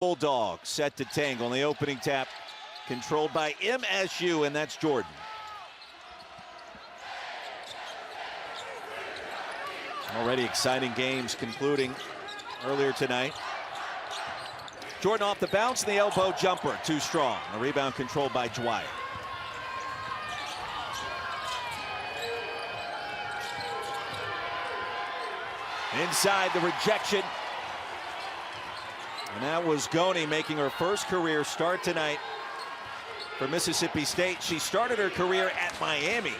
Bulldogs set to tangle on the opening tap, controlled by MSU, and that's Jordan. Already exciting games concluding earlier tonight. Jordan off the bounce and the elbow jumper, too strong. A rebound controlled by Dwyer. Inside, the rejection. And that was Goni making her first career start tonight for Mississippi State. She started her career at Miami.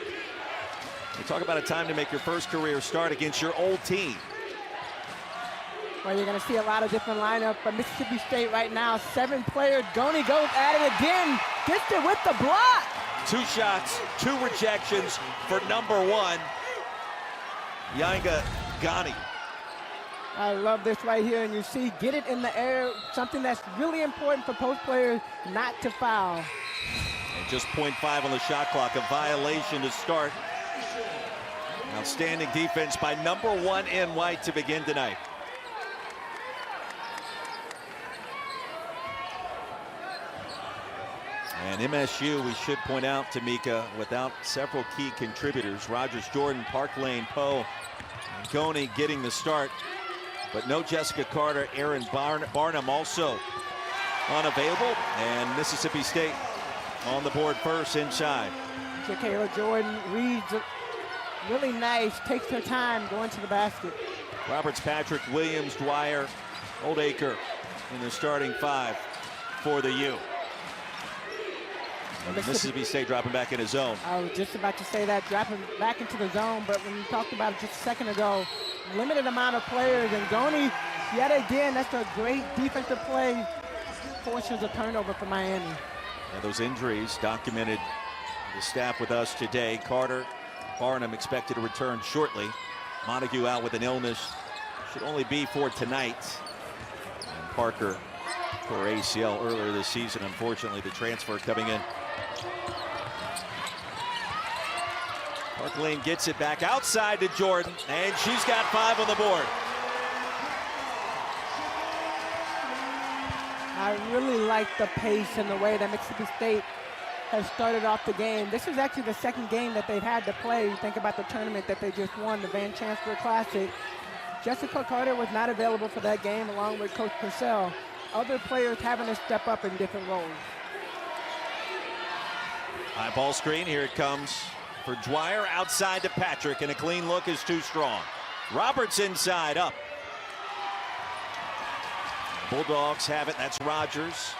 You talk about a time to make your first career start against your old team. Well, you're going to see a lot of different lineup for Mississippi State right now. 7 players. Goni goes at it again. Gets it with the block. 2 shots, 2 rejections for number 1, Yinga Goni. I love this right here, and you see, get it in the air, something that's really important for post players not to foul. And just 0.5 on the shot clock, a violation to start. Outstanding defense by number 1 in white to begin tonight. And MSU, we should point out, Tamika, without several key contributors, Rogers, Jordan, Park Lane, Poe, and Goni getting the start. But no Jessica Carter. Aaron Barnum also unavailable. And Mississippi State on the board first inside. Kayla Jordan reads really nice, takes her time going to the basket. Roberts, Patrick, Williams, Dwyer, Oldacre in the starting 5 for the U. And Mississippi State dropping back in his zone. I was just about to say that, dropping back into the zone, but when you talked about it just a second ago, limited amount of players, and Goni, yet again, that's a great defensive play, forces a turnover for Miami. And those injuries documented the staff with us today. Carter, Barnum expected to return shortly. Montague out with an illness, should only be for tonight. And Parker for ACL earlier this season, unfortunately, the transfer coming in. Park Lane gets it back outside to Jordan, and she's got 5 on the board. I really like the pace and the way that Mississippi State has started off the game. This is actually the second game that they've had to play. You think about the tournament that they just won, the Van Chancellor Classic. Jessica Carter was not available for that game, along with Coach Purcell. Other players having to step up in different roles. High ball screen, here it comes for Dwyer, outside to Patrick, and a clean look is too strong. Roberts inside, up. Bulldogs have it, that's Rogers.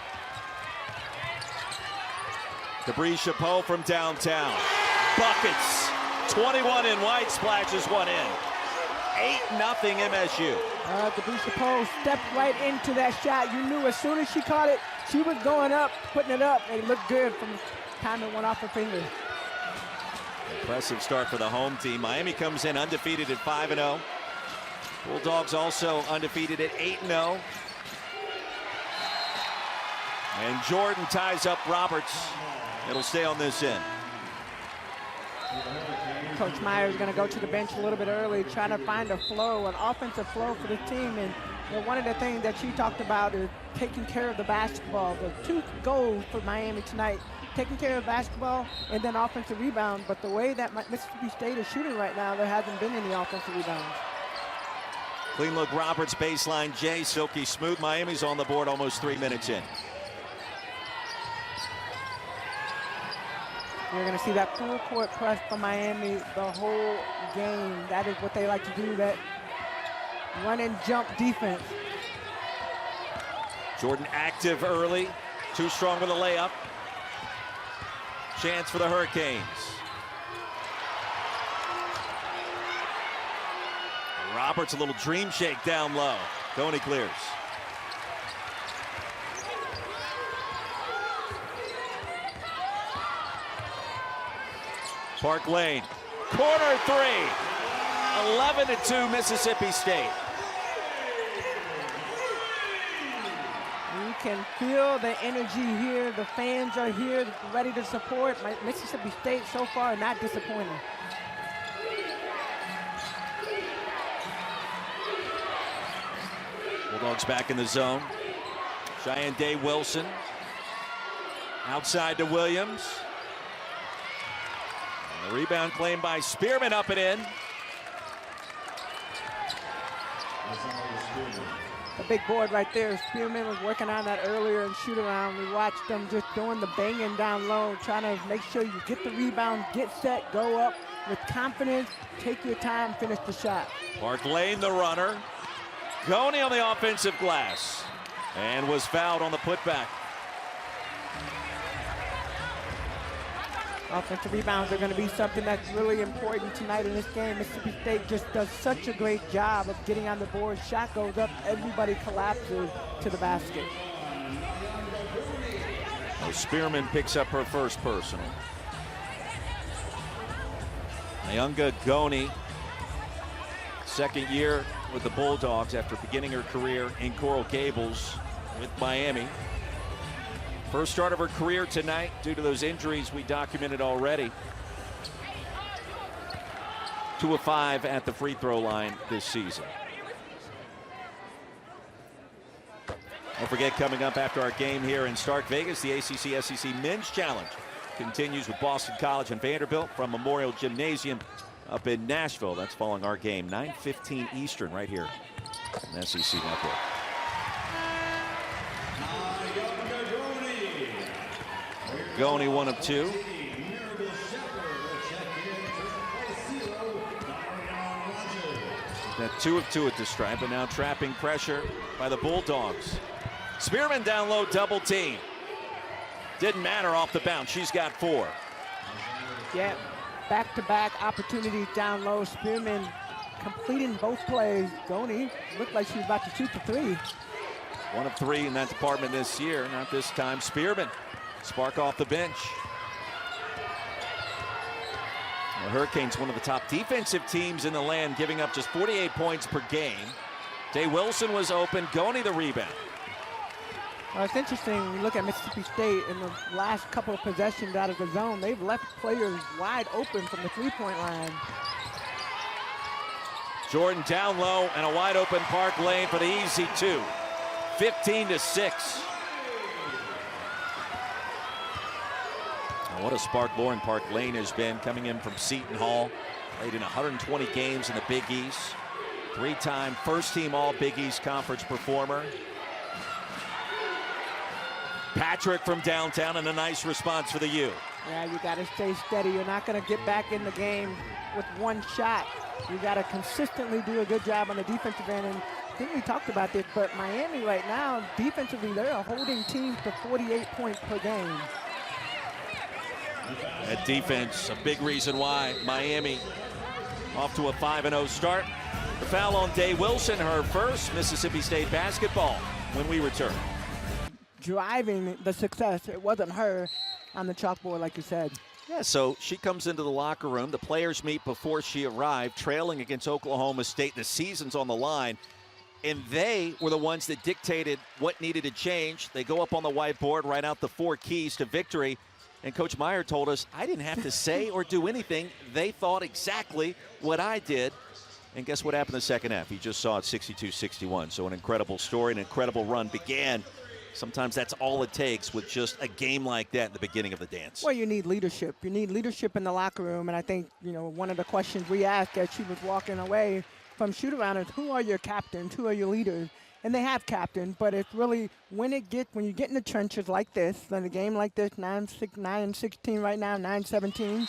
Debris Chapeau from downtown. Buckets, 21 in white, splashes 1 in. 8-0 MSU. Debris Chapeau stepped right into that shot. You knew as soon as she caught it, she was going up, putting it up, and it looked good from the time it went off her finger. Impressive start for the home team. Miami comes in undefeated at 5-0. Bulldogs also undefeated at 8-0. And Jordan ties up Roberts. It'll stay on this end. Coach Meyer is going to go to the bench a little bit early, trying to find a flow, an offensive flow for the team. And one of the things that she talked about is taking care of the basketball. The 2 goals for Miami tonight, taking care of basketball and then offensive rebound. But the way that Mississippi State is shooting right now, there hasn't been any offensive rebounds. Clean look, Roberts, baseline J, silky smooth. Miami's on the board almost 3 minutes in. You're going to see that full court press from Miami the whole game. That is what they like to do, that run and jump defense. Jordan active early, too strong with a layup. Chance for the Hurricanes. Roberts, a little dream shake down low. Goni clears. Park Lane, corner 3, 11-2 Mississippi State. You can feel the energy here. The fans are here, ready to support. Mississippi State so far not disappointing. Bulldogs back in the zone. Cheyenne Day Wilson. Outside to Williams. And the rebound claimed by Spearman, up and in. The big board right there. Spearman was working on that earlier in shoot around. We watched them just doing the banging down low, trying to make sure you get the rebound, get set, go up with confidence, take your time, finish the shot. Park Lane, the runner. Goney on the offensive glass and was fouled on the putback. Offensive rebounds are going to be something that's really important tonight in this game. Mississippi State just does such a great job of getting on the board. Shot goes up, everybody collapses to the basket. Well, Spearman picks up her first personal. Nyunga Goney, second year with the Bulldogs after beginning her career in Coral Gables with Miami. First start of her career tonight due to those injuries we documented already. 2 of 5 at the free throw line this season. Don't forget, coming up after our game here in Stark Vegas, the ACC SEC Men's Challenge continues with Boston College and Vanderbilt from Memorial Gymnasium up in Nashville. That's following our game, 9:15 Eastern, right here on SEC Network. Goney 1 of 2. Got 2 of 2 at the stripe, but now trapping pressure by the Bulldogs. Spearman down low, double team. Didn't matter off the bounce. She's got 4. Yeah, back-to-back opportunities down low. Spearman completing both plays. Goney looked like she was about to shoot the 3. 1 of 3 in that department this year. Not this time. Spearman. Spark off the bench. The Hurricanes, one of the top defensive teams in the land, giving up just 48 points per game. Day Wilson was open. Goney the rebound. Well, it's interesting when you look at Mississippi State in the last couple of possessions out of the zone. They've left players wide open from the three-point line. Jordan down low and a wide open Park Lane for the easy 2. 15-6. What a spark Lauren Park Lane has been, coming in from Seton Hall. Played in 120 games in the Big East. 3-time first-team All-Big East Conference performer. Patrick from downtown, and a nice response for the U. Yeah, you got to stay steady. You're not going to get back in the game with one shot. You got to consistently do a good job on the defensive end. And I think we talked about this, but Miami right now, defensively, they're holding teams to 48 points per game. That defense, a big reason why Miami off to a 5-0 start. The foul on Day Wilson, her first. Mississippi State basketball when we return. Driving the success. It wasn't her on the chalkboard, like you said. Yeah, so she comes into the locker room. The players meet before she arrived, trailing against Oklahoma State. The season's on the line. And they were the ones that dictated what needed to change. They go up on the whiteboard, write out the 4 keys to victory. And Coach Meyer told us, I didn't have to say or do anything. They thought exactly what I did. And guess what happened in the second half? You just saw it, 62-61. So an incredible story, an incredible run began. Sometimes that's all it takes with just a game like that in the beginning of the dance. Well, you need leadership. You need leadership in the locker room. And I think, you know, one of the questions we asked as she was walking away from shoot-around is, who are your captains? Who are your leaders? And they have captains, but it's really when you get in the trenches like this, in a game like this, 9-16 right now, 9-17,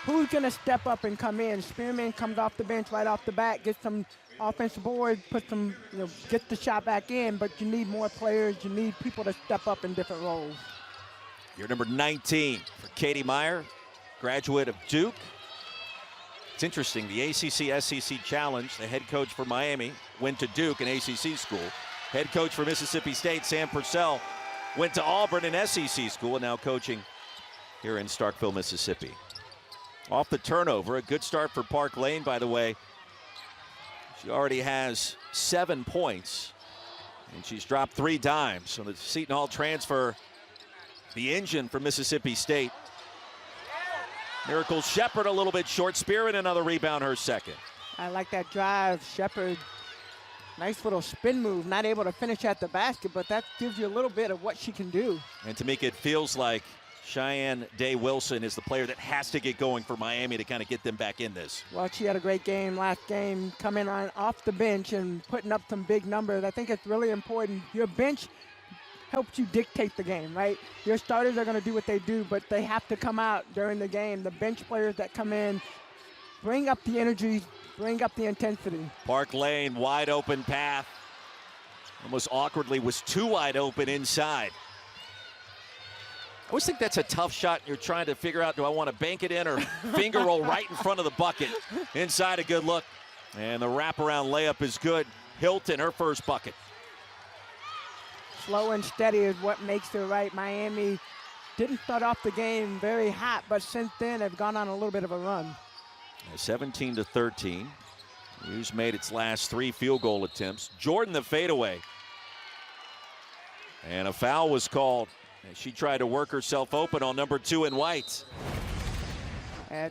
who's going to step up and come in? Spearman comes off the bench right off the bat, gets some offensive board, get the shot back in, but you need more players. You need people to step up in different roles. Year number 19 for Katie Meyer, graduate of Duke. It's interesting, the ACC-SEC Challenge, the head coach for Miami went to Duke, an ACC school. Head coach for Mississippi State, Sam Purcell, went to Auburn, an SEC school, and now coaching here in Starkville, Mississippi. Off the turnover, a good start for Park Lane, by the way. She already has 7 points, and she's dropped 3 dimes. So the Seton Hall transfer, the engine for Mississippi State. Miracle Shepard a little bit short. Spearman another rebound, her second. I like that drive. Shepard Nice little spin move, not able to finish at the basket, but that gives you a little bit of what she can do. And Tamika, it feels like Cheyenne Day-Wilson is the player that has to get going for Miami to kind of get them back in this. Well, she had a great game last game, coming on off the bench and putting up some big numbers. I think it's really important. Your bench helps you dictate the game, right? Your starters are going to do what they do, but they have to come out during the game. The bench players that come in bring up the energy, bring up the intensity. Park Lane, wide open path. Almost awkwardly was too wide open inside. I always think that's a tough shot. You're trying to figure out, do I want to bank it in or finger roll right in front of the bucket? Inside, a good look. And the wraparound layup is good. Hilton, her first bucket. Slow and steady is what makes her right. Miami didn't start off the game very hot, but since then have gone on a little bit of a run. 17-13. Hughes made its last 3 field goal attempts. Jordan the fadeaway. And a foul was called. She tried to work herself open on number 2 in white.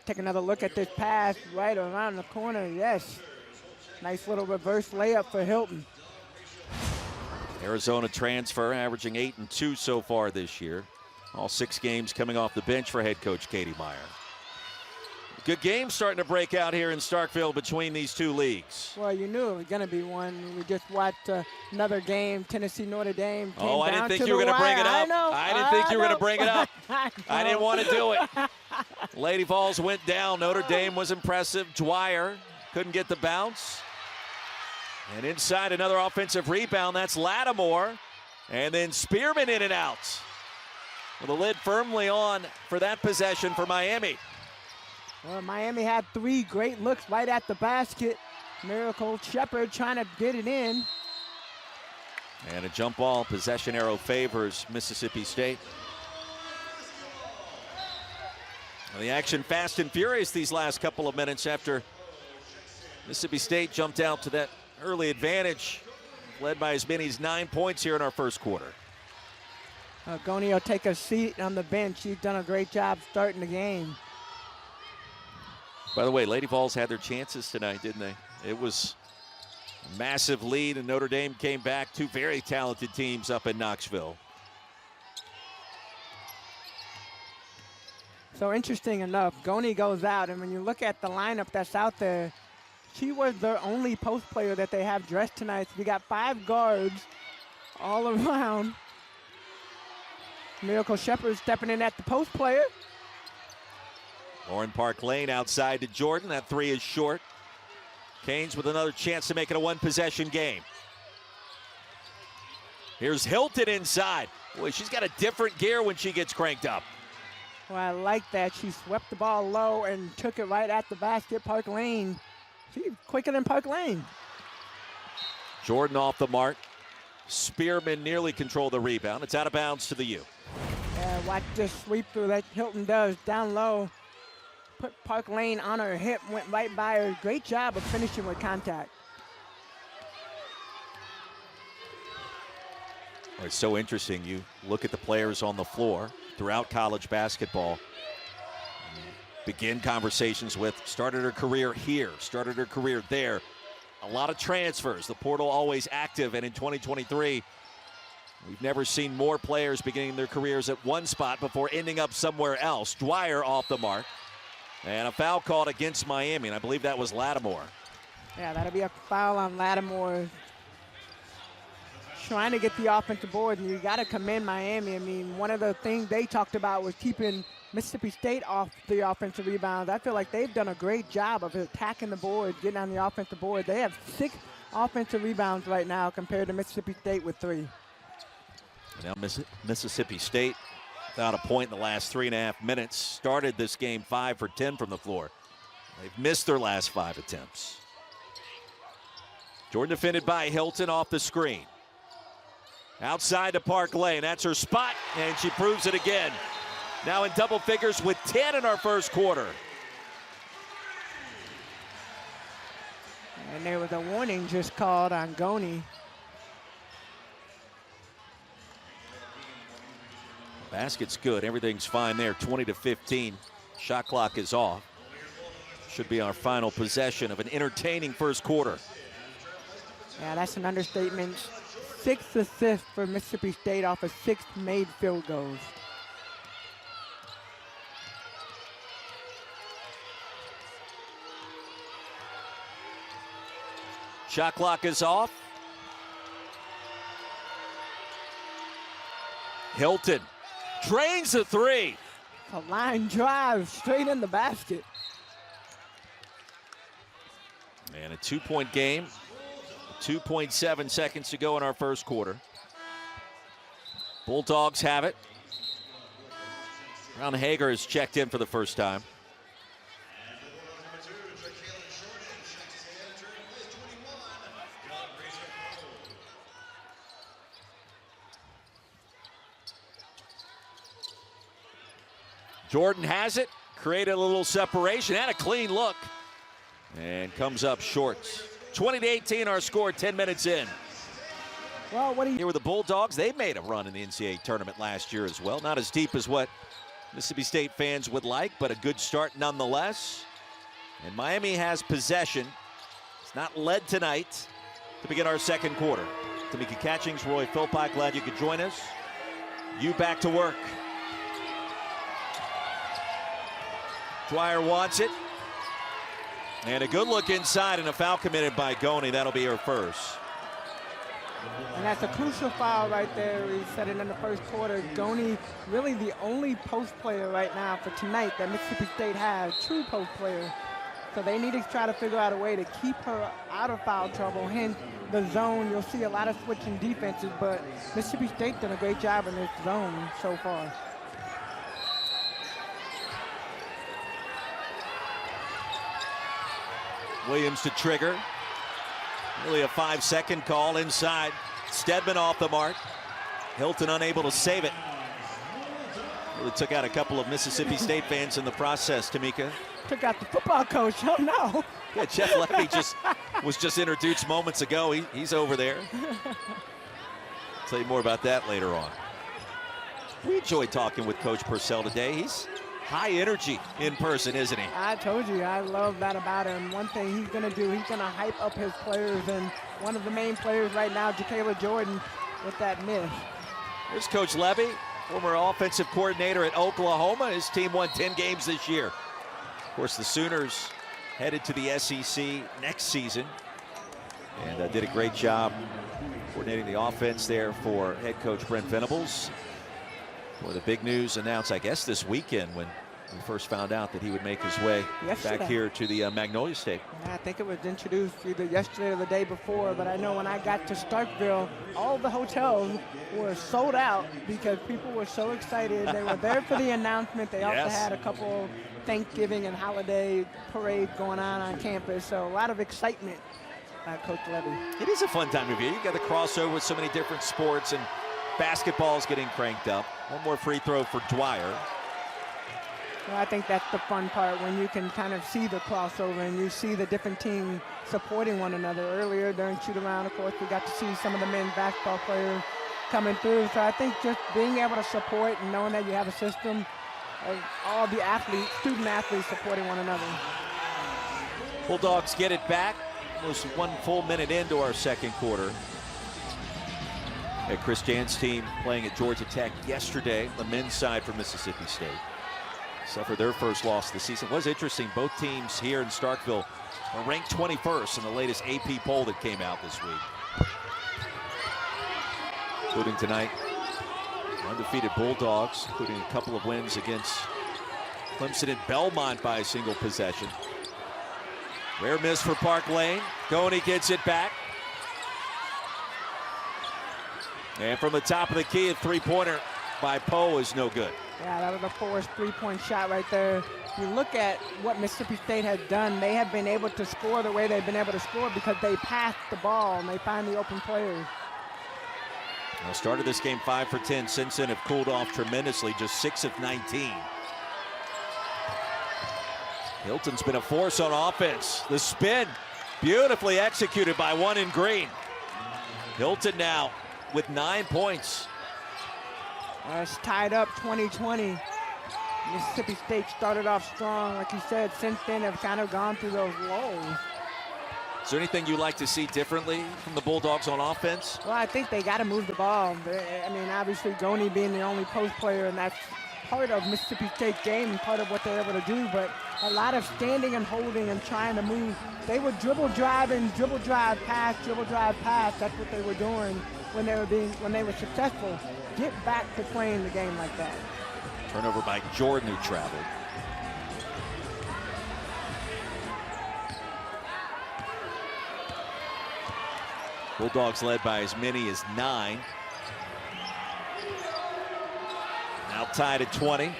Take another look at this pass right around the corner. Yes. Nice little reverse layup for Hilton. Arizona transfer, averaging 8 and 2 so far this year. All 6 games coming off the bench for head coach Katie Meyer. Good game starting to break out here in Starkville between these 2 leagues. Well, you knew it was going to be one. We just watched another game, Tennessee Notre Dame. Oh, I didn't think you were going to bring it up. I didn't think you were going to bring it up. I didn't want to do it. Lady Vols went down. Notre Dame was impressive. Dwyer couldn't get the bounce. And inside, another offensive rebound. That's Lattimore. And then Spearman in and out. Well, the lid firmly on for that possession for Miami. Well, Miami had 3 great looks right at the basket. Miracle Shepard trying to get it in. And a jump ball possession arrow favors Mississippi State. Well, the action fast and furious these last couple of minutes after Mississippi State jumped out to that early advantage, led by as many as 9 points here in our first quarter. Goni will take a seat on the bench. She's done a great job starting the game. By the way, Lady Vols had their chances tonight, didn't they? It was a massive lead, and Notre Dame came back. 2 very talented teams up in Knoxville. So interesting enough, Goni goes out, and when you look at the lineup that's out there, she was the only post player that they have dressed tonight. So you got 5 guards all around. Miracle Shepard stepping in at the post player. Lauren Park Lane outside to Jordan. That 3 is short. Canes with another chance to make it a 1-possession game. Here's Hilton inside. Boy, she's got a different gear when she gets cranked up. Well, I like that. She swept the ball low and took it right at the basket. Park Lane. She's quicker than Park Lane. Jordan off the mark. Spearman nearly controlled the rebound. It's out of bounds to the U. Yeah, watch this sweep through that Hilton does down low. Put Park Lane on her hip, went right by her. Great job of finishing with contact. It's so interesting. You look at the players on the floor throughout college basketball. Begin conversations with started her career here, started her career there. A lot of transfers. The portal always active, and in 2023, we've never seen more players beginning their careers at one spot before ending up somewhere else. Dwyer off the mark. And a foul called against Miami, and I believe that was Lattimore. Yeah, that'll be a foul on Lattimore. Trying to get the offensive board, and you got to commend Miami. I mean, one of the things they talked about was keeping Mississippi State off the offensive rebounds. I feel like they've done a great job of attacking the board, getting on the offensive board. They have 6 offensive rebounds right now compared to Mississippi State with 3. Now Mississippi State without a point in the last 3.5 minutes. Started this game 5 for 10 from the floor. They've missed their last 5 attempts. Jordan defended by Hilton off the screen. Outside to Park Lane. That's her spot, and she proves it again. Now in double figures with 10 in our first quarter. And there was a warning just called on Goni. Basket's good. Everything's fine there. 20-15. Shot clock is off. Should be our final possession of an entertaining first quarter. Yeah, that's an understatement. 6 assists for Mississippi State off of 6 made field goals. Shot clock is off. Hilton drains the three. A line drive straight in the basket. And a 2-point game. 2.7 seconds to go in our first quarter. Bulldogs have it. Brown Hager is checked in for the first time. Jordan has it, created a little separation and a clean look. And comes up short. 20-18 our score, 10 minutes in. Well, Here were the Bulldogs. They made a run in the NCAA tournament last year as well. Not as deep as what Mississippi State fans would like, but a good start nonetheless. And Miami has possession. It's not led tonight to begin our second quarter. Tamika Catchings, Roy Philpott, glad you could join us. You back to work. Dwyer wants it. And a good look inside and a foul committed by Goni. That'll be her first. And that's a crucial foul right there. He said it in the first quarter. Goni really the only post player right now for tonight that Mississippi State has, true post player. So they need to try to figure out a way to keep her out of foul trouble. Hence the zone, you'll see a lot of switching defenses, but Mississippi State's done a great job in this zone so far. Williams to trigger. Really a 5-second call inside. Stedman off the mark. Hilton unable to save it. Really took out a couple of Mississippi State fans in the process, Tamika. Took out the football coach, oh no. Yeah, Jeff Levy was just introduced moments ago. He's over there. I'll tell you more about that later on. We enjoyed talking with Coach Purcell today. He's high energy in person, isn't he? I told you, I love that about him. One thing he's going to do, he's going to hype up his players, and one of the main players right now, Jacayla Jordan, with that miss. Here's Coach Levy, former offensive coordinator at Oklahoma. His team won 10 games this year. Of course, the Sooners headed to the SEC next season, and did a great job coordinating the offense there for head coach Brent Venables. Well, the big news announced, I guess, this weekend when we first found out that he would make his way back here to the Magnolia State. I think it was introduced either yesterday or the day before, but I know when I got to Starkville, all the hotels were sold out because people were so excited. They were there for the announcement. They also had a couple Thanksgiving and holiday parades going on campus, so a lot of excitement by Coach Levy. It is a fun time of year. You got the crossover with so many different sports, and basketball's getting cranked up. One more free throw for Dwyer. Well, I think that's the fun part, when you can kind of see the crossover and you see the different teams supporting one another. Earlier during shoot around, of course, we got to see some of the men's basketball players coming through. So I think just being able to support and knowing that you have a system of all the athletes, student athletes supporting one another. Bulldogs get it back. Almost 1 full minute into our second quarter. Chris Jan's team playing at Georgia Tech yesterday, the men's side for Mississippi State. Suffered their first loss of the season. It was interesting, both teams here in Starkville are ranked 21st in the latest AP poll that came out this week. Including tonight, undefeated Bulldogs, including a couple of wins against Clemson and Belmont by a single possession. Rare miss for Park Lane. Goni gets it back. And from the top of the key, a three-pointer by Poe is no good. Yeah, that was a forced three-point shot right there. You look at what Mississippi State has done. They have been able to score the way they've been able to score because they pass the ball and they find the open players. Well, started this game 5 for 10. Since then have cooled off tremendously, just 6 of 19. Hilton's been a force on offense. The spin, beautifully executed by one in green. Hilton now with 9 points. It's tied up 20-20. Mississippi State started off strong, like you said. Since then, have kind of gone through those lulls. Is there anything you like to see differently from the Bulldogs on offense? Well, I think they got to move the ball. I mean, obviously, Goni being the only post player, and that's part of Mississippi State's game and part of what they're able to do, but a lot of standing and holding and trying to move. They would dribble, drive, and dribble, drive, pass, dribble, drive, pass. That's what they were doing when they were successful. Get back to playing the game like that. Turnover by Jordan, who traveled. Bulldogs led by as many as 9. Now tied at 20.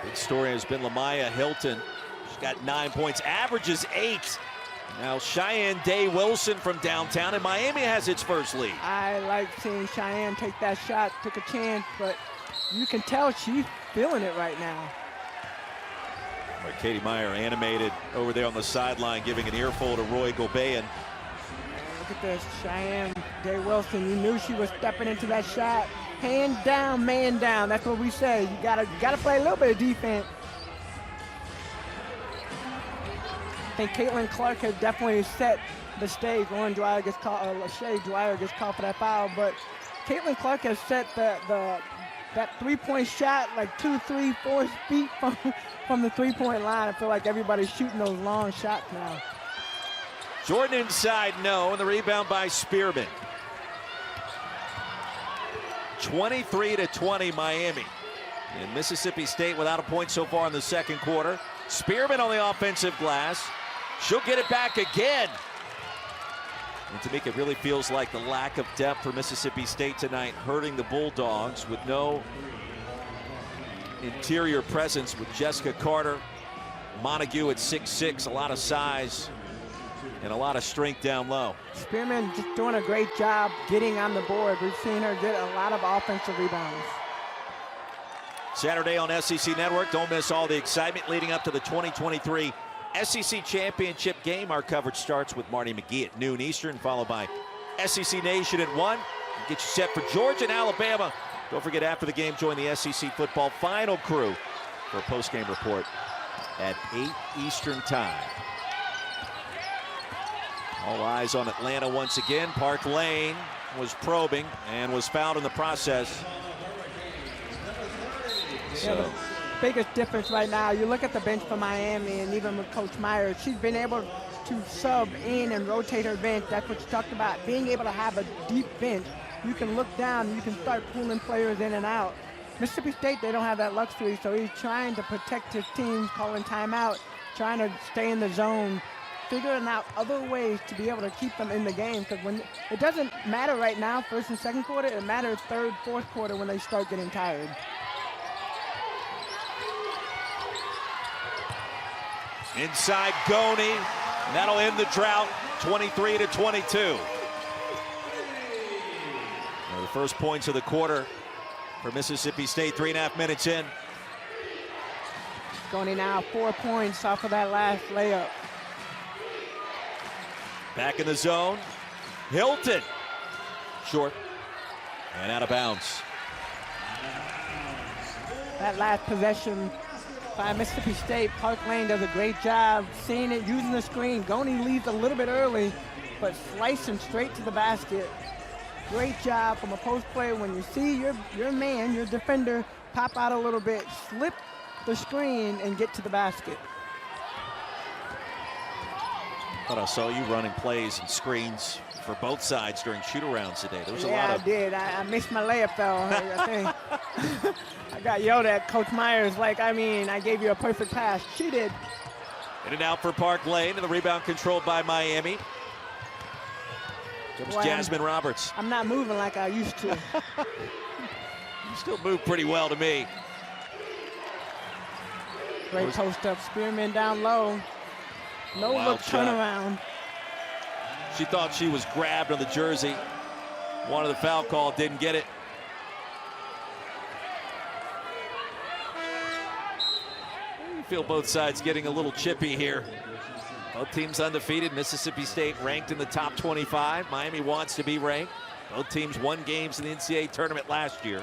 Big story has been Lamaya Hilton. She's got 9 points, averages 8. Now Cheyenne Day Wilson from downtown, and Miami has its first lead. I like seeing Cheyenne take that shot, took a chance, but you can tell she's feeling it right now. Katie Meyer animated over there on the sideline, giving an earful to Roy Gobayan. Look at this, Cheyenne Day Wilson. You knew she was stepping into that shot. Hand down, man down. That's what we say. You gotta play a little bit of defense. I think Caitlin Clark has definitely set the stage. Lauren Dwyer gets called, Lachey Dwyer gets called for that foul, but Caitlin Clark has set that three-point shot like 2, 3, 4 feet from the three-point line. I feel like everybody's shooting those long shots now. Jordan inside, no, and the rebound by Spearman. 23-20 Miami. And Mississippi State without a point so far in the second quarter. Spearman on the offensive glass. She'll get it back again. And Tamika, it really feels like the lack of depth for Mississippi State tonight hurting the Bulldogs with no interior presence with Jessica Carter. Montague at 6'6", a lot of size and a lot of strength down low. Spearman just doing a great job getting on the board. We've seen her get a lot of offensive rebounds. Saturday on SEC Network. Don't miss all the excitement leading up to the 2023 SEC Championship game. Our coverage starts with Marty McGee at noon Eastern, followed by SEC Nation at 1. Get you set for Georgia and Alabama. Don't forget, after the game, join the SEC Football Final crew for a post-game report at 8 Eastern time. All eyes on Atlanta once again. Park Lane was probing and was fouled in the process. Yeah, the biggest difference right now, you look at the bench for Miami, and even with Coach Myers, she's been able to sub in and rotate her bench. That's what you talked about, being able to have a deep bench. You can look down, you can start pulling players in and out. Mississippi State, they don't have that luxury, so he's trying to protect his team, calling timeout, trying to stay in the zone, figuring out other ways to be able to keep them in the game. Because when it doesn't matter right now, first and second quarter, it matters third, fourth quarter when they start getting tired. Inside Goni, that'll end the drought, 23-22. The first points of the quarter for Mississippi State, 3.5 minutes in. Goni now 4 points off of that last layup. Back in the zone, Hilton, short and out of bounds. That last possession by Mississippi State, Park Lane does a great job seeing it, using the screen. Goni leaves a little bit early, but slicing straight to the basket. Great job from a post player. When you see your man, your defender, pop out a little bit, slip the screen and get to the basket. Thought I saw you running plays and screens for both sides during shoot-arounds today. There was a lot of... I did. I missed my layup, though. I think I got yelled at. Coach Myers, like, I mean, I gave you a perfect pass. She did. In and out for Park Lane, and the rebound controlled by Miami. It was Jasmine Roberts. I'm not moving like I used to. You still move pretty well to me. Great post-up. Spearman down low. No look turnaround. She thought she was grabbed on the jersey. Wanted the foul call, didn't get it. You feel both sides getting a little chippy here. Both teams undefeated. Mississippi State ranked in the top 25. Miami wants to be ranked. Both teams won games in the NCAA tournament last year.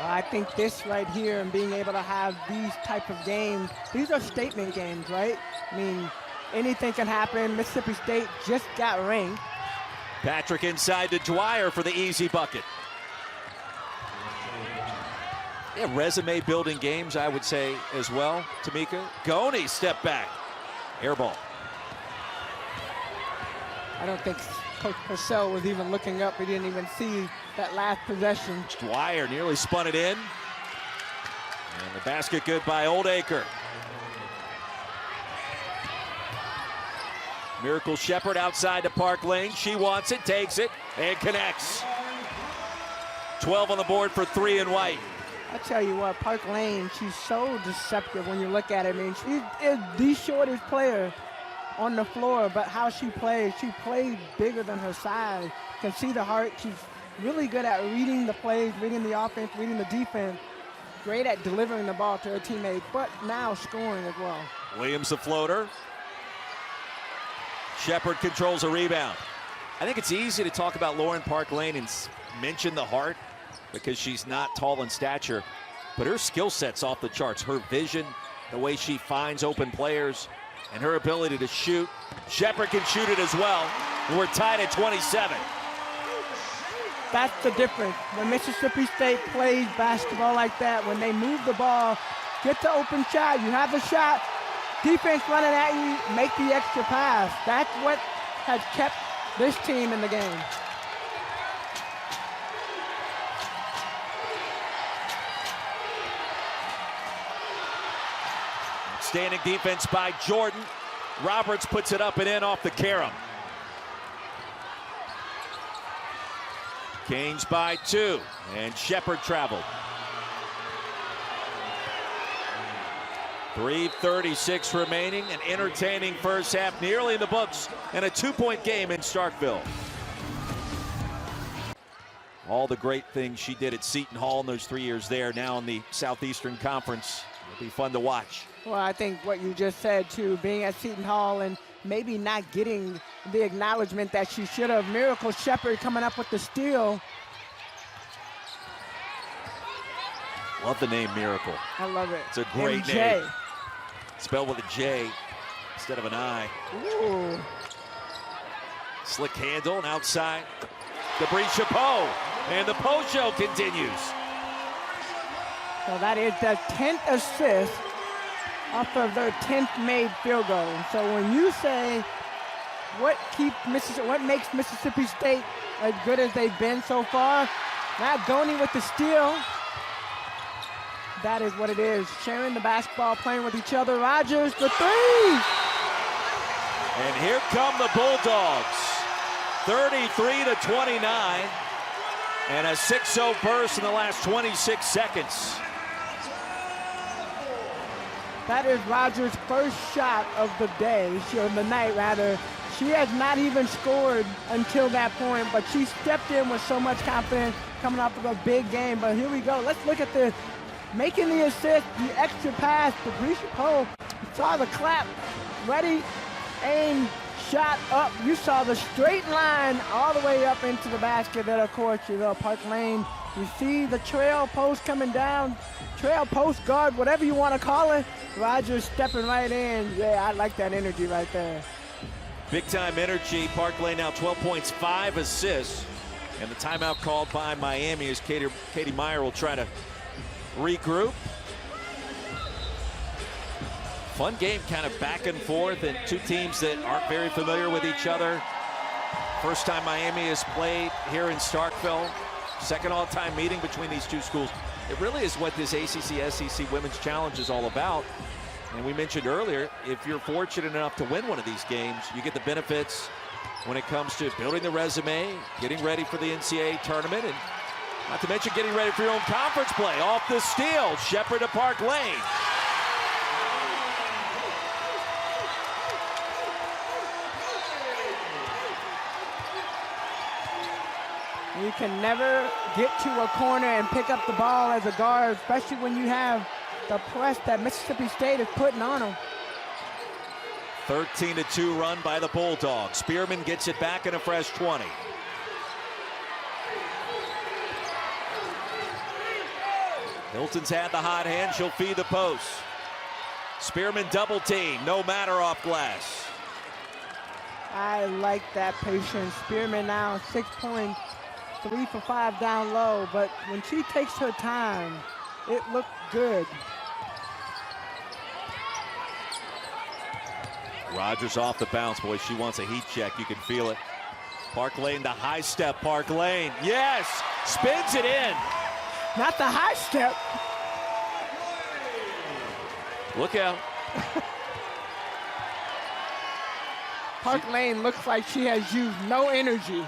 I think this right here and being able to have these type of games, these are statement games, right? I mean, anything can happen. Mississippi State just got ranked. Patrick inside to Dwyer for the easy bucket. Yeah, resume building games, I would say as well. Tamika. Goney step back. Air ball. I don't think Coach Purcell was even looking up. He didn't even see that last possession. Dwyer nearly spun it in. And the basket good by Oldacre. Miracle Shepherd outside to Park Lane. She wants it, takes it, and connects. 12 on the board for 3 in white. I tell you what, Park Lane, she's so deceptive when you look at it. I mean, she is the shortest player on the floor, but how she plays bigger than her size. You can see the heart. She's really good at reading the plays, reading the offense, reading the defense. Great at delivering the ball to her teammates, but now scoring as well. Williams the floater. Shepherd controls a rebound. I think it's easy to talk about Lauren Park Lane and mention the heart because she's not tall in stature, but her skill set's off the charts. Her vision, the way she finds open players, and her ability to shoot. Shepherd can shoot it as well. We're tied at 27. That's the difference. When Mississippi State plays basketball like that, when they move the ball, get the open shot, you have the shot, defense running at you, make the extra pass. That's what has kept this team in the game. Standing defense by Jordan. Roberts puts it up and in off the carom. Canes by 2, and Shepherd traveled. 3:36 remaining, an entertaining first half, nearly in the books, and a 2-point game in Starkville. All the great things she did at Seton Hall in those 3 years there, now in the Southeastern Conference. It'll be fun to watch. Well, I think what you just said, too, being at Seton Hall and maybe not getting the acknowledgement that she should have. Miracle Shepherd coming up with the steal. Love the name Miracle. I love it. It's a great MJ. name. Spelled with a J instead of an I. Ooh. Slick handle and outside. Debris Chapeau. And the post show continues. So that is the 10th assist off of their 10th made field goal. So when you say what makes Mississippi State as good as they've been so far, Matt Goney with the steal. That is what it is. Sharing the basketball, playing with each other. Rogers for 3. And here come the Bulldogs. 33-29. And a 6-0 burst in the last 26 seconds. That is Rogers' first shot of the day, or the night rather. She has not even scored until that point, but she stepped in with so much confidence coming off of a big game. But here we go. Let's look at this. Making the assist, the extra pass to Debris Chapeau. Saw the clap. Ready, aim, shot up. You saw the straight line all the way up into the basket. Then, of course, you know, Park Lane. You see the trail post coming down. Trail post guard, whatever you want to call it. Rogers stepping right in. Yeah, I like that energy right there. Big time energy. Park Lane now 12 points, 5 assists. And the timeout called by Miami as Katie Meyer will try to regroup. Fun game, kind of back and forth, and two teams that aren't very familiar with each other. First time Miami has played here in Starkville. Second all-time meeting between these two schools. It really is what this ACC-SEC Women's Challenge is all about. And we mentioned earlier, if you're fortunate enough to win one of these games, you get the benefits when it comes to building the resume, getting ready for the NCAA tournament, and not to mention getting ready for your own conference play. Off the steal, Shepherd to Park Lane. You can never get to a corner and pick up the ball as a guard, especially when you have the press that Mississippi State is putting on them. 13-2 run by the Bulldogs. Spearman gets it back in a fresh 20. Hilton's had the hot hand. She'll feed the post. Spearman double team. No matter off glass. I like that patience. Spearman now 6 points, 3 for 5 down low. But when she takes her time, it looked good. Rogers off the bounce. Boy, she wants a heat check. You can feel it. Park Lane, the high step. Park Lane. Yes! Spins it in. Not the high step. Look out. Park Lane looks like she has used no energy.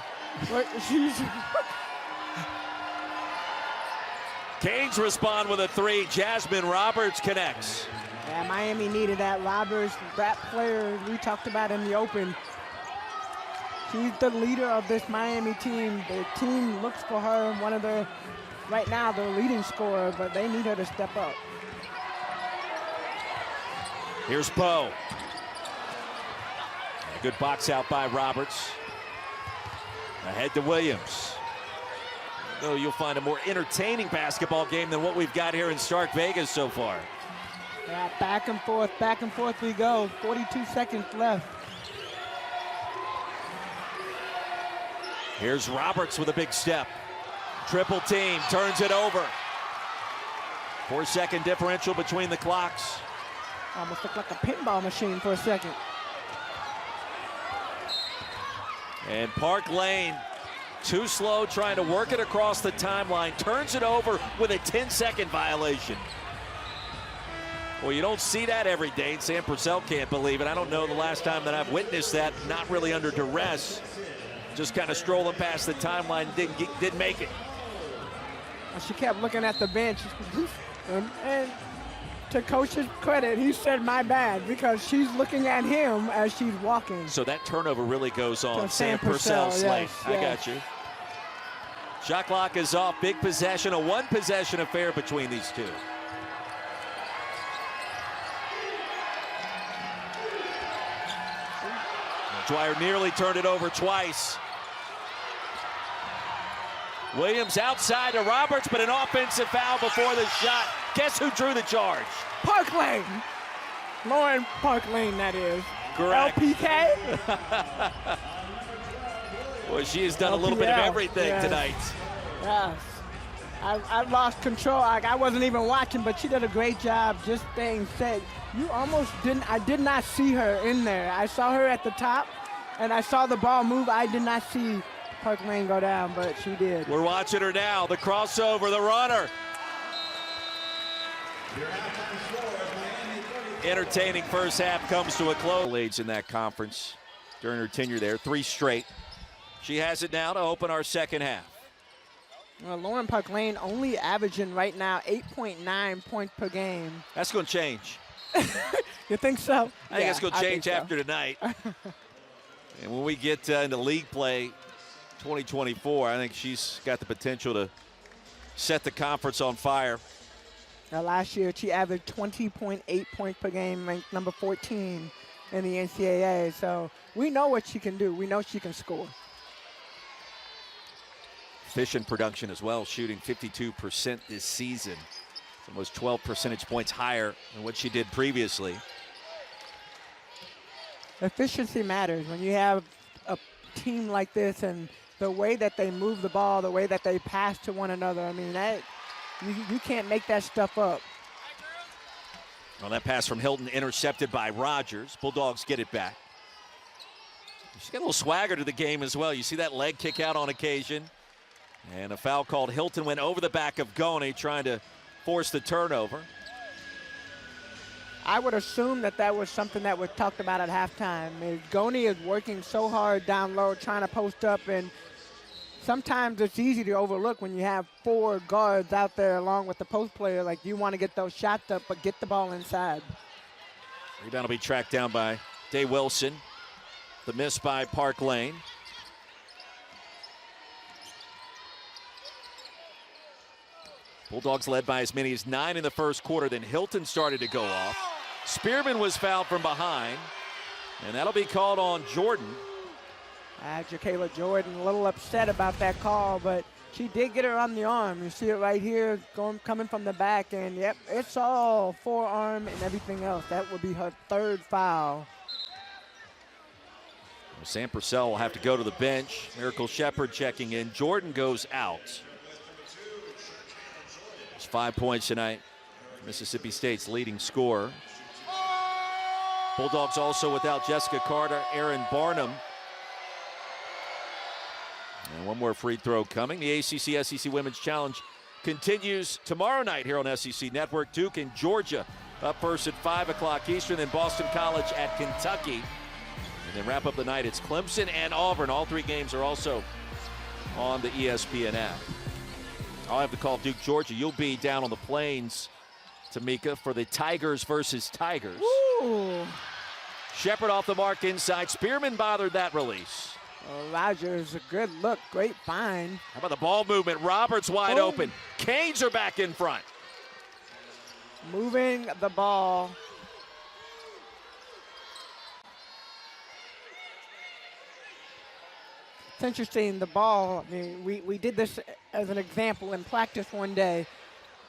Canes respond with a 3. Jasmine Roberts connects. Yeah, Miami needed that. Roberts, that player we talked about in the open. She's the leader of this Miami team. The team looks for her, one of the, right now, their leading scorer, but they need her to step up. Here's Poe. A good box out by Roberts. Ahead to Williams. Though you'll find a more entertaining basketball game than what we've got here in Stark Vegas so far. Yeah, back and forth we go. 42 seconds left. Here's Roberts with a big step. Triple team, turns it over. 4-second differential between the clocks. Almost looked like a pinball machine for a second. And Park Lane, too slow, trying to work it across the timeline. Turns it over with a 10-second violation. Well, you don't see that every day, and Sam Purcell can't believe it. I don't know the last time that I've witnessed that, not really under duress. Just kind of strolling past the timeline, didn't make it. She kept looking at the bench. And to coach's credit, he said, my bad, because she's looking at him as she's walking. So that turnover really goes on Sam Purcell's slate. Yes, I got you. Shot clock is off. Big possession, a one-possession affair between these two. Dwyer nearly turned it over twice. Williams outside to Roberts, but an offensive foul before the shot. Guess who drew the charge? Park Lane. Lauren Park Lane, that is. Correct. LPK. Well, she has done a little bit of everything tonight. Yes. I lost control. I wasn't even watching, but she did a great job just staying set. You almost didn't, I did not see her in there. I saw her at the top, and I saw the ball move. I did not see Park Lane go down, but she did. We're watching her now. The crossover, the runner. Entertaining first half comes to a close. Leads in that conference during her tenure there, 3 straight. She has it now to open our second half. Well, Lauren Park Lane only averaging right now 8.9 points per game. That's going to change. You think so? I think it's going to change after tonight. And when we get into league play 2024, I think she's got the potential to set the conference on fire. Now, last year, she averaged 20.8 points per game, ranked number 14 in the NCAA. So we know what she can do. We know she can score. Efficient production as well, shooting 52% this season. It's almost 12 percentage points higher than what she did previously. Efficiency matters when you have a team like this, and the way that they move the ball, the way that they pass to one another. I mean, that you can't make that stuff up. Well, that pass from Hilton intercepted by Rogers. Bulldogs get it back. She's got a little swagger to the game as well. You see that leg kick out on occasion. And a foul called. Hilton went over the back of Goni, trying to force the turnover. I would assume that that was something that was talked about at halftime. Goni is working so hard down low, trying to post up, and sometimes it's easy to overlook when you have 4 guards out there along with the post player. Like, you want to get those shots up, but get the ball inside. Rebound will be tracked down by Day Wilson. The miss by Park Lane. Bulldogs led by as many as 9 in the first quarter. Then Hilton started to go off. Spearman was fouled from behind, and that'll be called on Jordan. Jacayla Jordan a little upset about that call, but She did get her on the arm. You see it right here coming from the back, and yep, it's all forearm and everything else. That would be her 3rd foul. Sam Purcell will have to go to the bench. Miracle Shepherd checking in. Jordan goes out. It's 5 points tonight. Mississippi State's leading scorer. Bulldogs also without Jessica Carter, Erin Barnum. And one more free throw coming. The ACC SEC Women's Challenge continues tomorrow night here on SEC Network. Duke and Georgia up first at 5 o'clock Eastern, then Boston College at Kentucky. And then wrap up the night, it's Clemson and Auburn. All 3 games are also on the ESPN app. I'll have to call Duke, Georgia. You'll be down on the plains, Tamika, for the Tigers versus Tigers. Ooh. Shepherd off the mark inside. Spearman bothered that release. Rogers, a good look, great find. How about the ball movement? Roberts wide open. Canes are back in front. Moving the ball. It's interesting, the ball, I mean, we did this as an example in practice one day.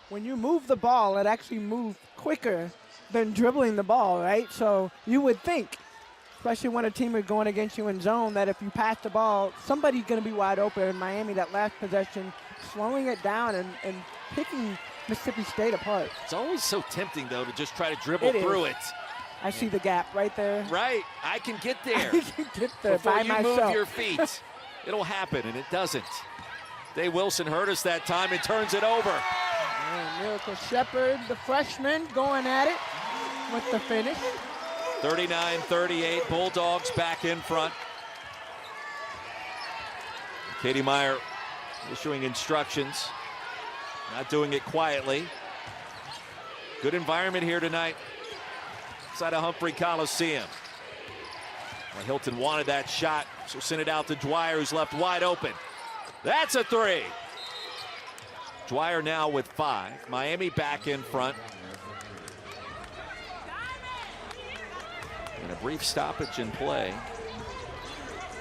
When you move the ball, it actually moves quicker than dribbling the ball, right? So you would think, especially when a team is going against you in zone, that if you pass the ball, somebody's going to be wide open. In Miami, that last possession, slowing it down and picking Mississippi State apart. It's always so tempting, though, to just try to dribble through it. I see the gap right there. Right. I can get there. I can get there before by you myself. move your feet. It'll happen, and it doesn't. Day Wilson heard us that time and turns it over. And Miracle Shepherd, the freshman, going at it with the finish. 39-38, Bulldogs back in front. Katie Meyer issuing instructions, not doing it quietly. Good environment here tonight inside of Humphrey Coliseum. Well, Hilton wanted that shot, so sent it out to Dwyer, who's left wide open. That's a 3. Dwyer now with 5. Miami back in front. And a brief stoppage in play.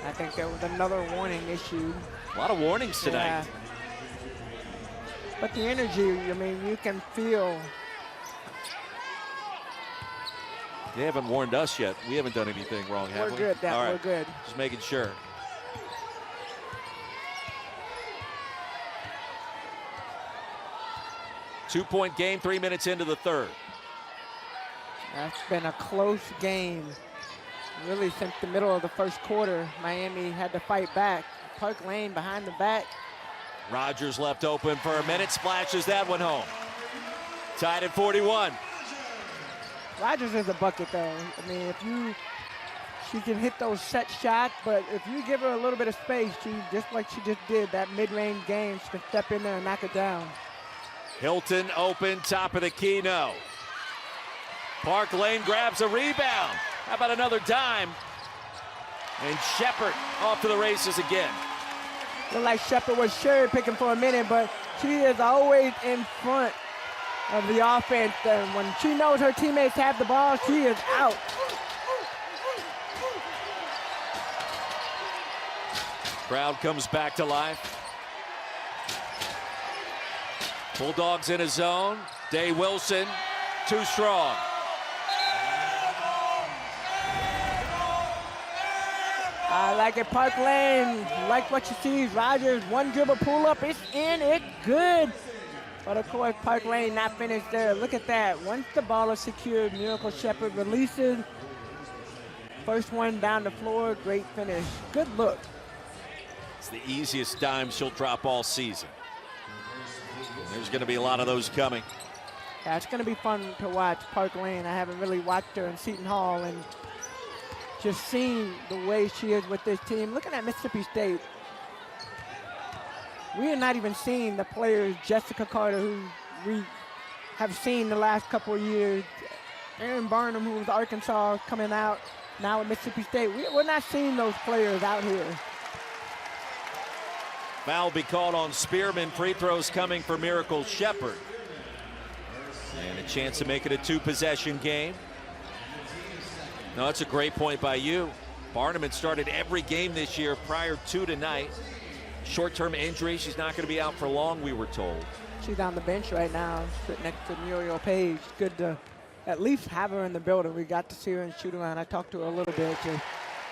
I think there was another warning issued. A lot of warnings tonight. Yeah. But the energy, I mean, you can feel. They haven't warned us yet. We haven't done anything wrong, have we? We're good, All right. we're good. Just making sure. Two-point game, 3 minutes into the third. That's been a close game. Really, since the middle of the first quarter, Miami had to fight back. Park Lane behind the back. Rogers left open for a minute, splashes that one home. Tied at 41. Rogers is a bucket, though. I mean, she can hit those set shots, but if you give her a little bit of space, she, just like she just did that mid-range game, she can step in there and knock it down. Hilton open, top of the key, no. Park Lane grabs a rebound. How about another dime? And Shepherd off to the races again. Looked like Shepherd was cherry picking for a minute, but she is always in front of the offense. And when she knows her teammates have the ball, she is out. Crowd comes back to life. Bulldogs in a zone. Day Wilson, too strong. I like it, Park Lane. Like what you see, Rogers, one dribble pull up, it's in, it's good. But of course, Park Lane not finished there. Look at that. Once the ball is secured, Miracle Shepherd releases. First one down the floor, great finish. Good look. It's the easiest dime she'll drop all season. There's going to be a lot of those coming. Yeah, it's going to be fun to watch Park Lane. I haven't really watched her in Seton Hall, and just seeing the way she is with this team. Looking at Mississippi State, we are not even seeing the players, Jessica Carter, who we have seen the last couple of years. Erin Barnum, who was Arkansas, coming out now at Mississippi State. We're not seeing those players out here. Foul be called on Spearman. Free throws coming for Miracle Shepherd. And a chance to make it a 2-possession game. No, that's a great point by you. Barnum had started every game this year prior to tonight. short-term injury. She's not going to be out for long, we were told. She's on the bench right now, sitting next to Muriel Page. Good to at least have her in the building. We got to see her in shoot-around. I talked to her a little bit. Just,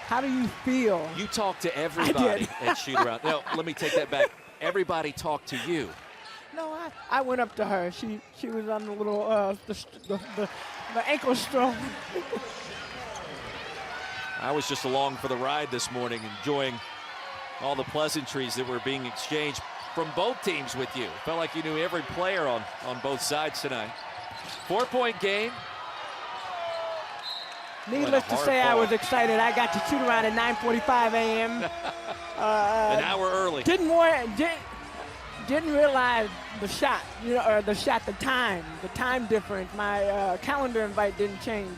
how do you feel? You talked to everybody at shoot-around. No, let me take that back. Everybody talked to you. No, I went up to her. She was on the little the ankle stroke. I was just along for the ride this morning, enjoying all the pleasantries that were being exchanged from both teams with you. Felt like you knew every player on both sides tonight. 4-point game. Needless to say, I was excited. I got to shoot around at 9:45 a.m. An hour early. Didn't realize the shot, or the time difference. My calendar invite didn't change.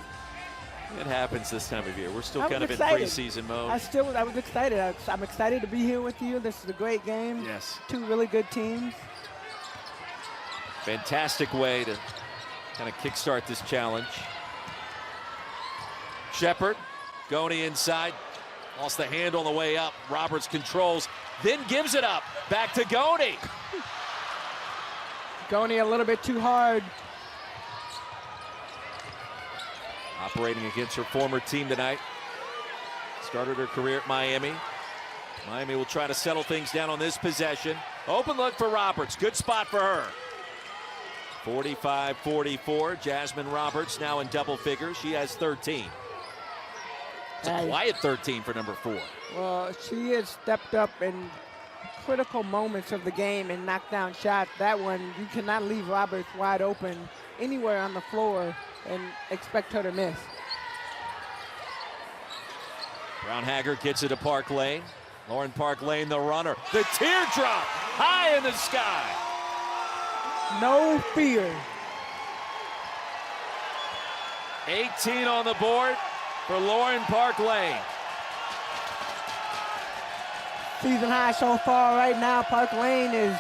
It happens this time of year. We're still kind of in preseason mode. I was excited. I'm excited to be here with you. This is a great game. Yes. Two really good teams. Fantastic way to kind of kickstart this challenge. Shepard, Goni inside. Lost the hand on the way up. Roberts controls, then gives it up. Back to Goni. Goni a little bit too hard. Operating against her former team tonight. Started her career at Miami. Miami will try to settle things down on this possession. Open look for Roberts. Good spot for her. 45-44. Jasmine Roberts now in double figures. She has 13. It's a quiet 13 for number 4. Well, she has stepped up in critical moments of the game and knocked down shots. That one, you cannot leave Roberts wide open anywhere on the floor and expect her to miss. Brown Haggard gets it to Park Lane. Lauren Park Lane, the runner. The teardrop high in the sky. No fear. 18 on the board for Lauren Park Lane. Season high so far right now. Park Lane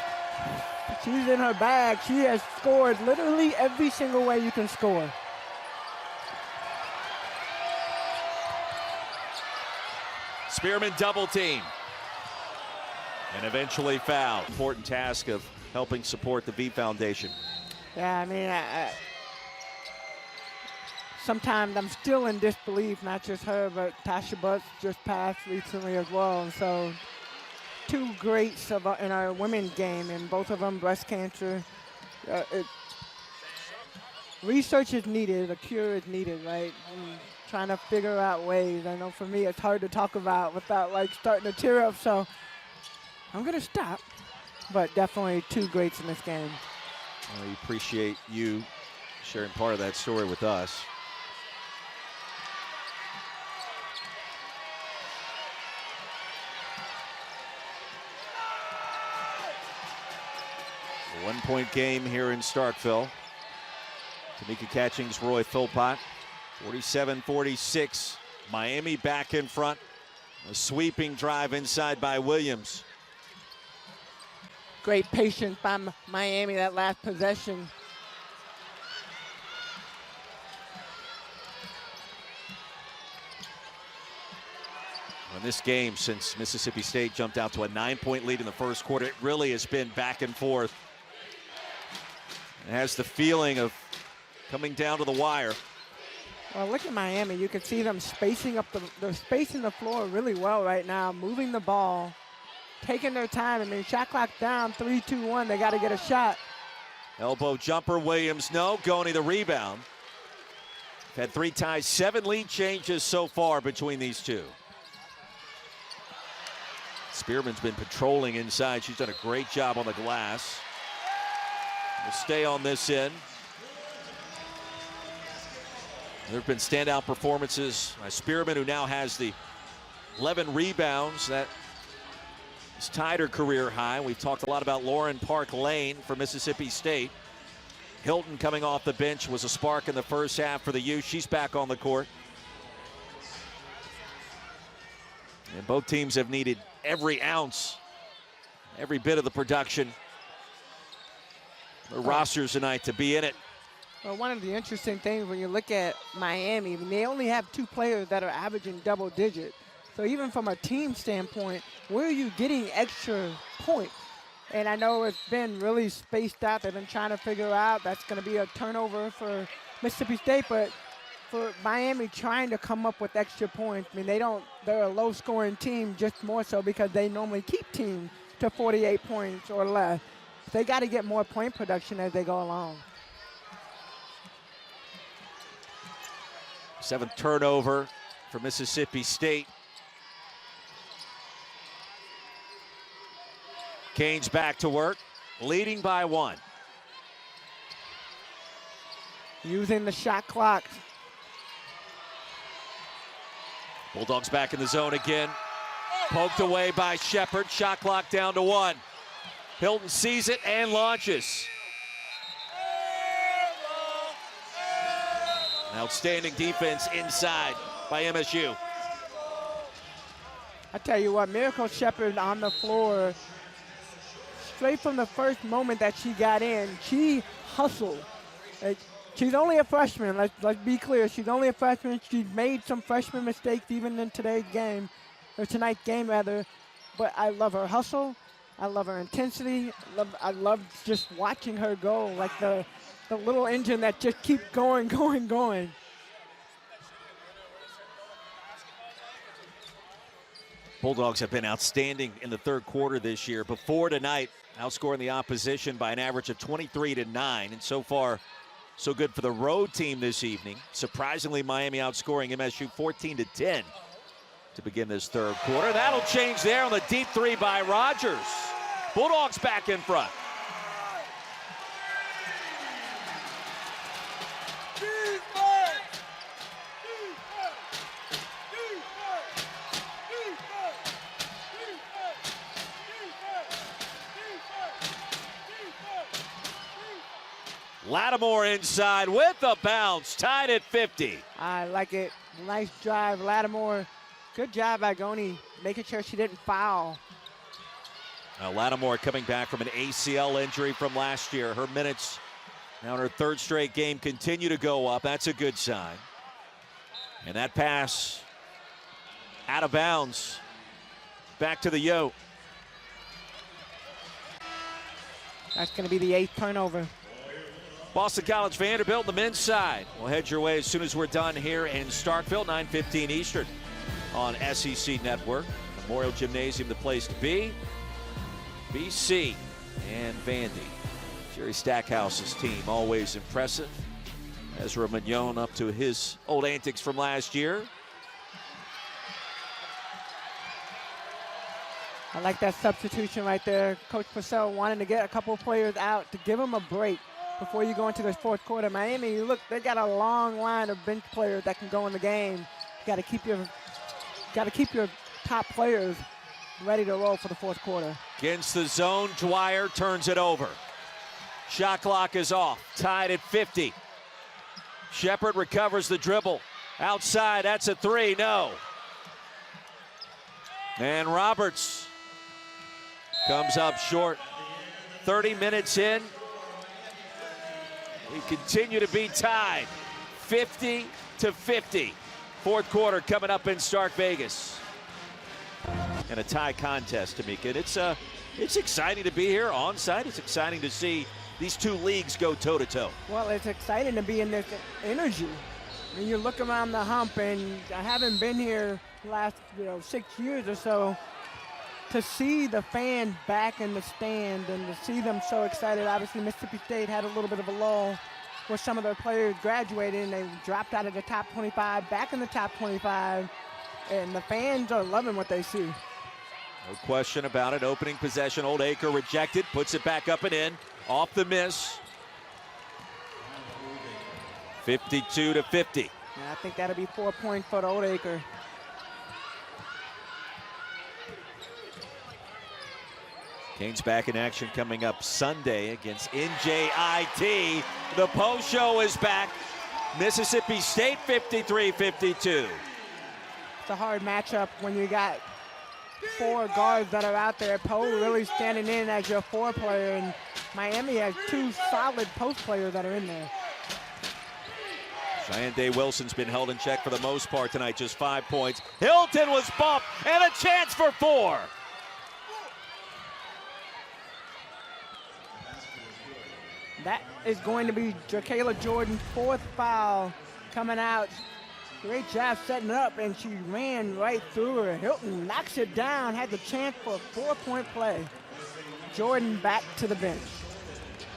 she's in her bag. She has scored literally every single way you can score. Spearman double team. And eventually foul. Important task of helping support the V Foundation. Yeah, I mean, sometimes I'm still in disbelief, not just her, but Tasha Butts just passed recently as well. And so 2 greats in our women's game, and both of them breast cancer. Research is needed, a cure is needed, right? Trying to figure out ways. I know for me it's hard to talk about without starting to tear up, so I'm gonna stop. But definitely 2 greats in this game. We appreciate you sharing part of that story with us. A 1-point game here in Starkville. Tamika Catchings, Roy Philpott. 47-46. Miami back in front. A sweeping drive inside by Williams. Great patience by Miami that last possession. In this game, since Mississippi State jumped out to a 9-point lead in the first quarter, it really has been back and forth. It has the feeling of coming down to the wire. Well, look at Miami. You can see them spacing up they're spacing the floor really well right now, moving the ball, taking their time. I mean, shot clock down, 3-2-1. They got to get a shot. Elbow jumper, Williams, no. Goni the rebound. Had 3 ties, 7 lead changes so far between these two. Spearman's been patrolling inside. She's done a great job on the glass. We'll stay on this end. There have been standout performances by Spearman, who now has the 11 rebounds. That has tied her career high. We've talked a lot about Lauren Park Lane for Mississippi State. Hilton coming off the bench was a spark in the first half for the U. She's back on the court. And both teams have needed every ounce, every bit of the production, the rosters tonight to be in it. Well, one of the interesting things when you look at Miami, they only have 2 players that are averaging double digits. So even from a team standpoint, where are you getting extra points? And I know it's been really spaced out. They've been trying to figure out that's going to be a turnover for Mississippi State, but for Miami trying to come up with extra points, I mean, they're a low-scoring team just more so because they normally keep teams to 48 points or less. They got to get more point production as they go along. 7th turnover for Mississippi State. Canes back to work, leading by 1. Using the shot clock. Bulldogs back in the zone again. Poked away by Shepard. Shot clock down to 1. Hilton sees it and launches. An outstanding defense inside by MSU. I tell you what, Miracle Shepard on the floor, straight from the first moment that she got in, she hustled. She's only a freshman, let's be clear. She's only a freshman. She's made some freshman mistakes even in today's game, or tonight's game rather. But I love her hustle. I love her intensity. I love just watching her go, like the little engine that just keeps going. Bulldogs have been outstanding in the third quarter this year. Before tonight, outscoring the opposition by an average of 23-9. And so far, so good for the road team this evening. Surprisingly, Miami outscoring MSU 14-10 to begin this third quarter. That'll change there on the deep 3 by Rogers. Bulldogs back in front. Lattimore inside with a bounce, tied at 50. I like it. Nice drive, Lattimore. Good job by Goni, making sure she didn't foul. Now Lattimore coming back from an ACL injury from last year. Her minutes now in her 3rd straight game continue to go up. That's a good sign. And that pass out of bounds. Back to the Yo. That's going to be the 8th turnover. Boston College Vanderbilt, the men's side. We'll head your way as soon as we're done here in Starkville, 9:15 Eastern on SEC Network. Memorial Gymnasium, the place to be. BC and Vandy. Jerry Stackhouse's team, always impressive. Ezra Mignon up to his old antics from last year. I like that substitution right there. Coach Purcell wanted to get a couple of players out to give them a break before you go into this fourth quarter. Miami, look, they got a long line of bench players that can go in the game. Got to keep your top players ready to roll for the fourth quarter. Against the zone, Dwyer turns it over. Shot clock is off, tied at 50. Shepard recovers the dribble. Outside, that's a 3, no. And Roberts comes up short. 30 minutes in. We continue to be tied, 50-50. Fourth quarter coming up in Stark Vegas. And a tie contest, Tamika. It's exciting to be here on site. It's exciting to see these two leagues go toe-to-toe. Well, it's exciting to be in this energy. I mean, you look around the hump, and I haven't been here the last 6 years or so, to see the fans back in the stand and to see them so excited. Obviously, Mississippi State had a little bit of a lull where some of their players graduated and they dropped out of the top 25, back in the top 25, and the fans are loving what they see. No question about it. Opening possession, Old Acre rejected, puts it back up and in, off the miss. 52-50. Yeah, I think that'll be 4 points for the Old Acre. Canes back in action coming up Sunday against NJIT. The post show is back. Mississippi State 53-52. It's a hard matchup when you got 4 guards that are out there. Poe really standing in as your 4 player, and Miami has 2 solid post players that are in there. Cheyenne Day-Wilson's been held in check for the most part tonight, just 5 points. Hilton was bumped, and a chance for 4. That is going to be Jacayla Jordan's 4th foul coming out. Great job setting up, and she ran right through her. Hilton knocks it down, had the chance for a 4-point play. Jordan back to the bench.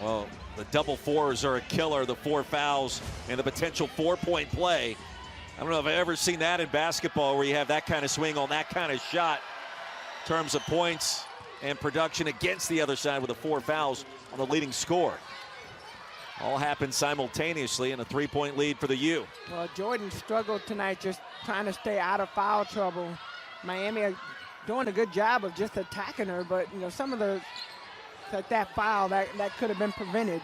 Well, the double fours are a killer, the 4 fouls and the potential 4-point play. I don't know if I've ever seen that in basketball where you have that kind of swing on that kind of shot in terms of points and production against the other side with the 4 fouls on the leading scorer. All happened simultaneously in a 3-point lead for the U. Well, Jordan struggled tonight just trying to stay out of foul trouble. Miami are doing a good job of just attacking her, but you know, some of the that foul that could have been prevented.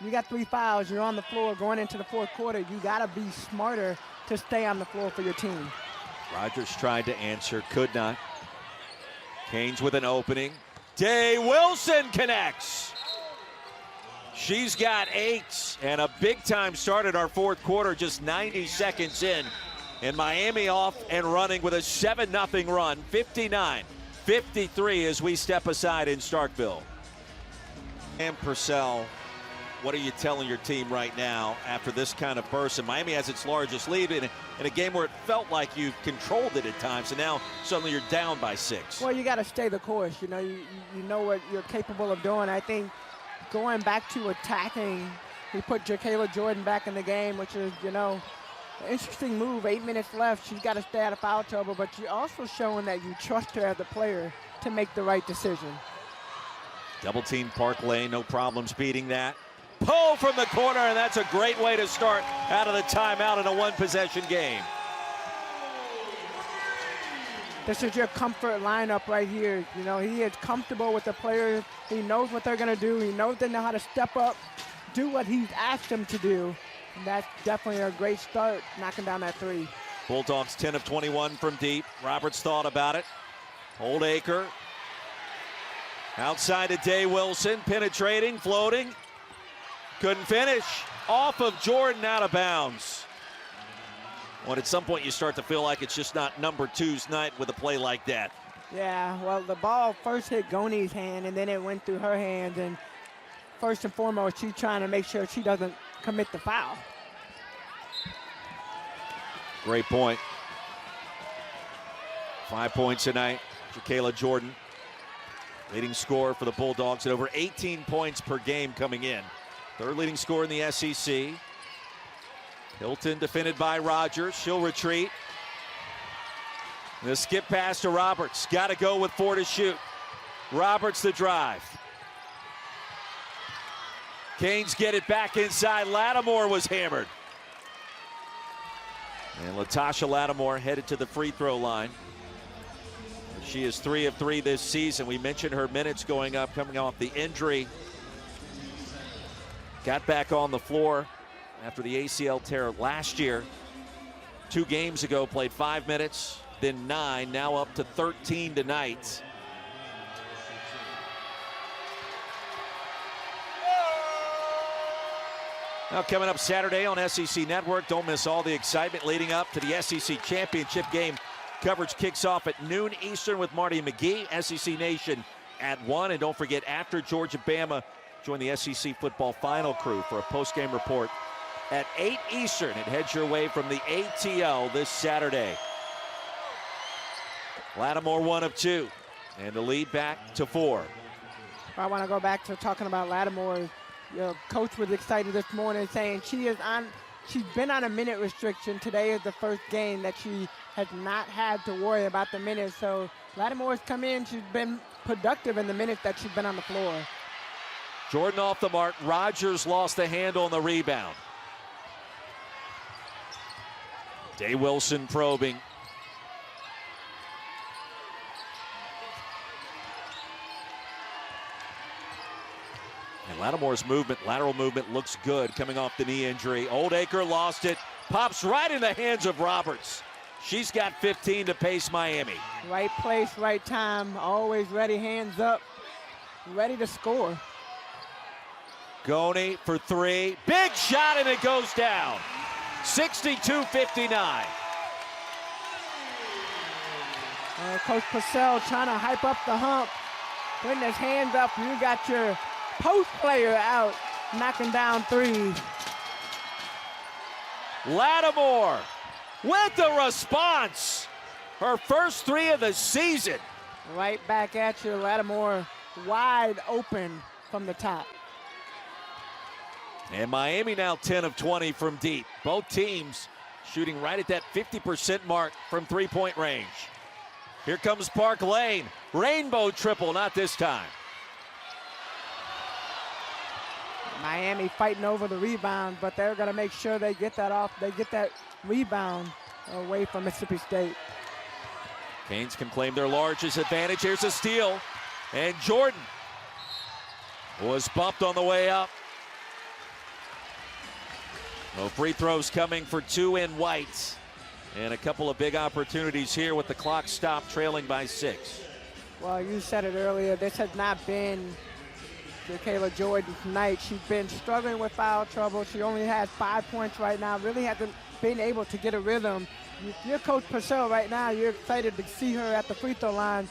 You got 3 fouls, you're on the floor going into the 4th quarter. You gotta be smarter to stay on the floor for your team. Rogers tried to answer, could not. Canes with an opening. Day-Wilson connects. She's got 8 and a big-time start at our 4th quarter, just 90 seconds in. And Miami off and running with a 7-0 run, 59-53 as we step aside in Starkville. And Purcell, what are you telling your team right now after this kind of burst? And Miami has its largest lead in a game where it felt like you controlled it at times, and now suddenly you're down by 6. Well, you got to stay the course. You know, you know what you're capable of doing. I think going back to attacking, he put Jacayla Jordan back in the game, which is, you know, an interesting move. 8 minutes left. She's got to stay out of foul trouble, but you're also showing that you trust her as a player to make the right decision. Double team Park Lane, no problems beating that. Poe from the corner, and that's a great way to start out of the timeout in a 1-possession game. This is your comfort lineup right here. You know, he is comfortable with the players. He knows what they're going to do. He knows they know how to step up, do what he's asked them to do. And that's definitely a great start, knocking down that 3. Bulldogs 10 of 21 from deep. Roberts thought about it. Oldacre. Outside to Day-Wilson, penetrating, floating. Couldn't finish. Off of Jordan, out of bounds. Well, at some point you start to feel like it's just not number 2's night with a play like that. Yeah, well, the ball first hit Goni's hand, and then it went through her hands. And first and foremost, she's trying to make sure she doesn't commit the foul. Great point. 5 points tonight. Jacayla Jordan, leading scorer for the Bulldogs at over 18 points per game coming in. 3rd leading scorer in the SEC. Hilton defended by Rogers. She'll retreat. The skip pass to Roberts. Got to go with 4 to shoot. Roberts the drive. Canes get it back inside. Lattimore was hammered. And Latasha Lattimore headed to the free throw line. She is 3 of 3 this season. We mentioned her minutes going up, coming off the injury. Got back on the floor after the ACL tear last year. 2 games ago, played 5 minutes, then 9, now up to 13 tonight. Now coming up Saturday on SEC Network, don't miss all the excitement leading up to the SEC Championship game. Coverage kicks off at noon Eastern with Marty McGee, SEC Nation at 1. And don't forget, after Georgia-Bama, join the SEC football final crew for a post-game report at 8 Eastern. It heads your way from the ATL this Saturday. Lattimore 1 of 2, and the lead back to 4. I want to go back to talking about Lattimore. Your coach was excited this morning, saying she's been on a minute restriction. Today is the first game that she has not had to worry about the minutes. So Lattimore's come in. She's been productive in the minutes that she's been on the floor. Jordan off the mark. Rogers lost the handle on the rebound. Day-Wilson probing. And Lattimore's lateral movement looks good coming off the knee injury. Oldacre lost it. Pops right in the hands of Roberts. She's got 15 to pace Miami. Right place, right time. Always ready, hands up, ready to score. Goni for 3. Big shot, and it goes down. 62-59. Coach Purcell trying to hype up the hump, putting his hands up. You got your post player out, knocking down threes. Lattimore with the response. Her first three of the season. Right back at you, Lattimore wide open from the top. And Miami now 10 of 20 from deep. Both teams shooting right at that 50% mark from three-point range. Here comes Park Lane. Rainbow triple, not this time. Miami fighting over the rebound, but they're going to make sure they get that off. They get that rebound away from Mississippi State. Canes can claim their largest advantage. Here's a steal. And Jordan was bumped on the way up. No free throws coming for two in white. And a couple of big opportunities here with the clock stopped, trailing by 6. Well, you said it earlier. This has not been Kayla Jordan's night. She's been struggling with foul trouble. She only has 5 points right now. Really hasn't been able to get a rhythm. You're Coach Purcell right now. You're excited to see her at the free throw line.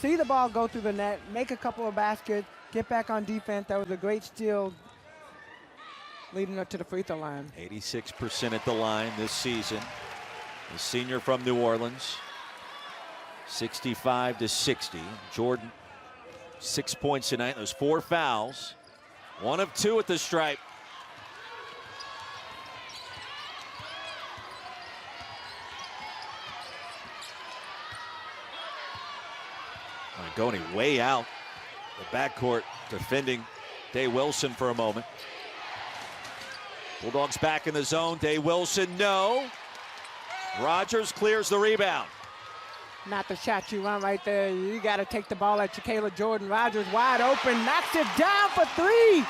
See the ball go through the net, make a couple of baskets, get back on defense. That was a great steal leading up to the free throw line. 86% at the line this season. The senior from New Orleans. 65-60. Jordan, 6 points tonight. Those 4 fouls. 1 of 2 at the stripe. Goni way out the backcourt, defending Day Wilson for a moment. Bulldogs back in the zone. Day Wilson, no. Rogers clears the rebound. Not the shot you want right there. You got to take the ball at Kayla Jordan. Rogers wide open, knocks it down for 3.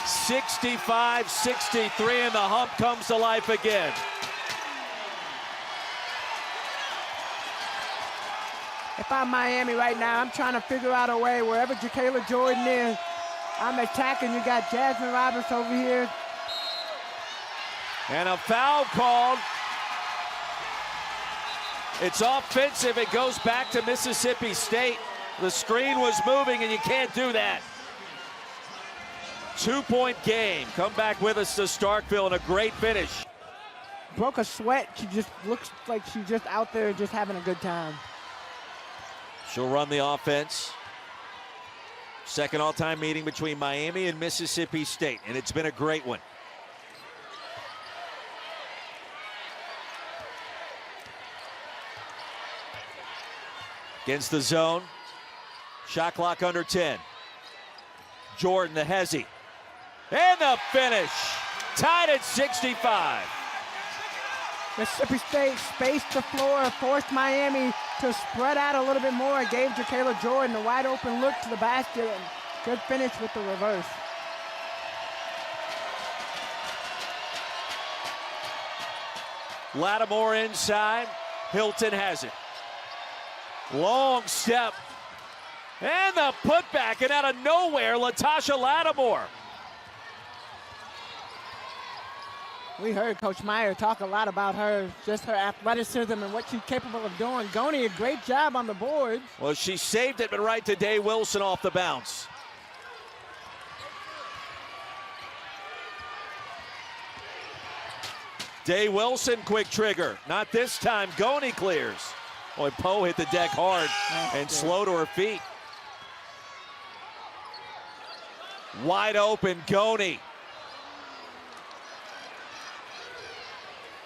65-63, and the hump comes to life again. If I'm Miami right now, I'm trying to figure out a way wherever Kayla Jordan is. I'm attacking. You got Jasmine Roberts over here. And a foul called. It's offensive. It goes back to Mississippi State. The screen was moving, and you can't do that. 2-point game. Come back with us to Starkville, and a great finish. Broke a sweat. She just looks like she's just out there just having a good time. She'll run the offense. Second all-time meeting between Miami and Mississippi State, and it's been a great one. Against the zone. Shot clock under 10. Jordan, the hezzy. And the finish. Tied at 65. Mississippi State spaced the floor, forced Miami to spread out a little bit more. It gave Kayla Jordan a wide open look to the basket, and good finish with the reverse. Lattimore inside. Hilton has it. Long step. And the putback, and out of nowhere, Latasha Lattimore. We heard Coach Meyer talk a lot about her, just her athleticism and what she's capable of doing. Goni, a great job on the boards. Well, she saved it, but right to Day Wilson off the bounce. Day Wilson, quick trigger. Not this time. Goni clears. Boy, Poe hit the deck hard and slow to her feet. Wide open, Goni.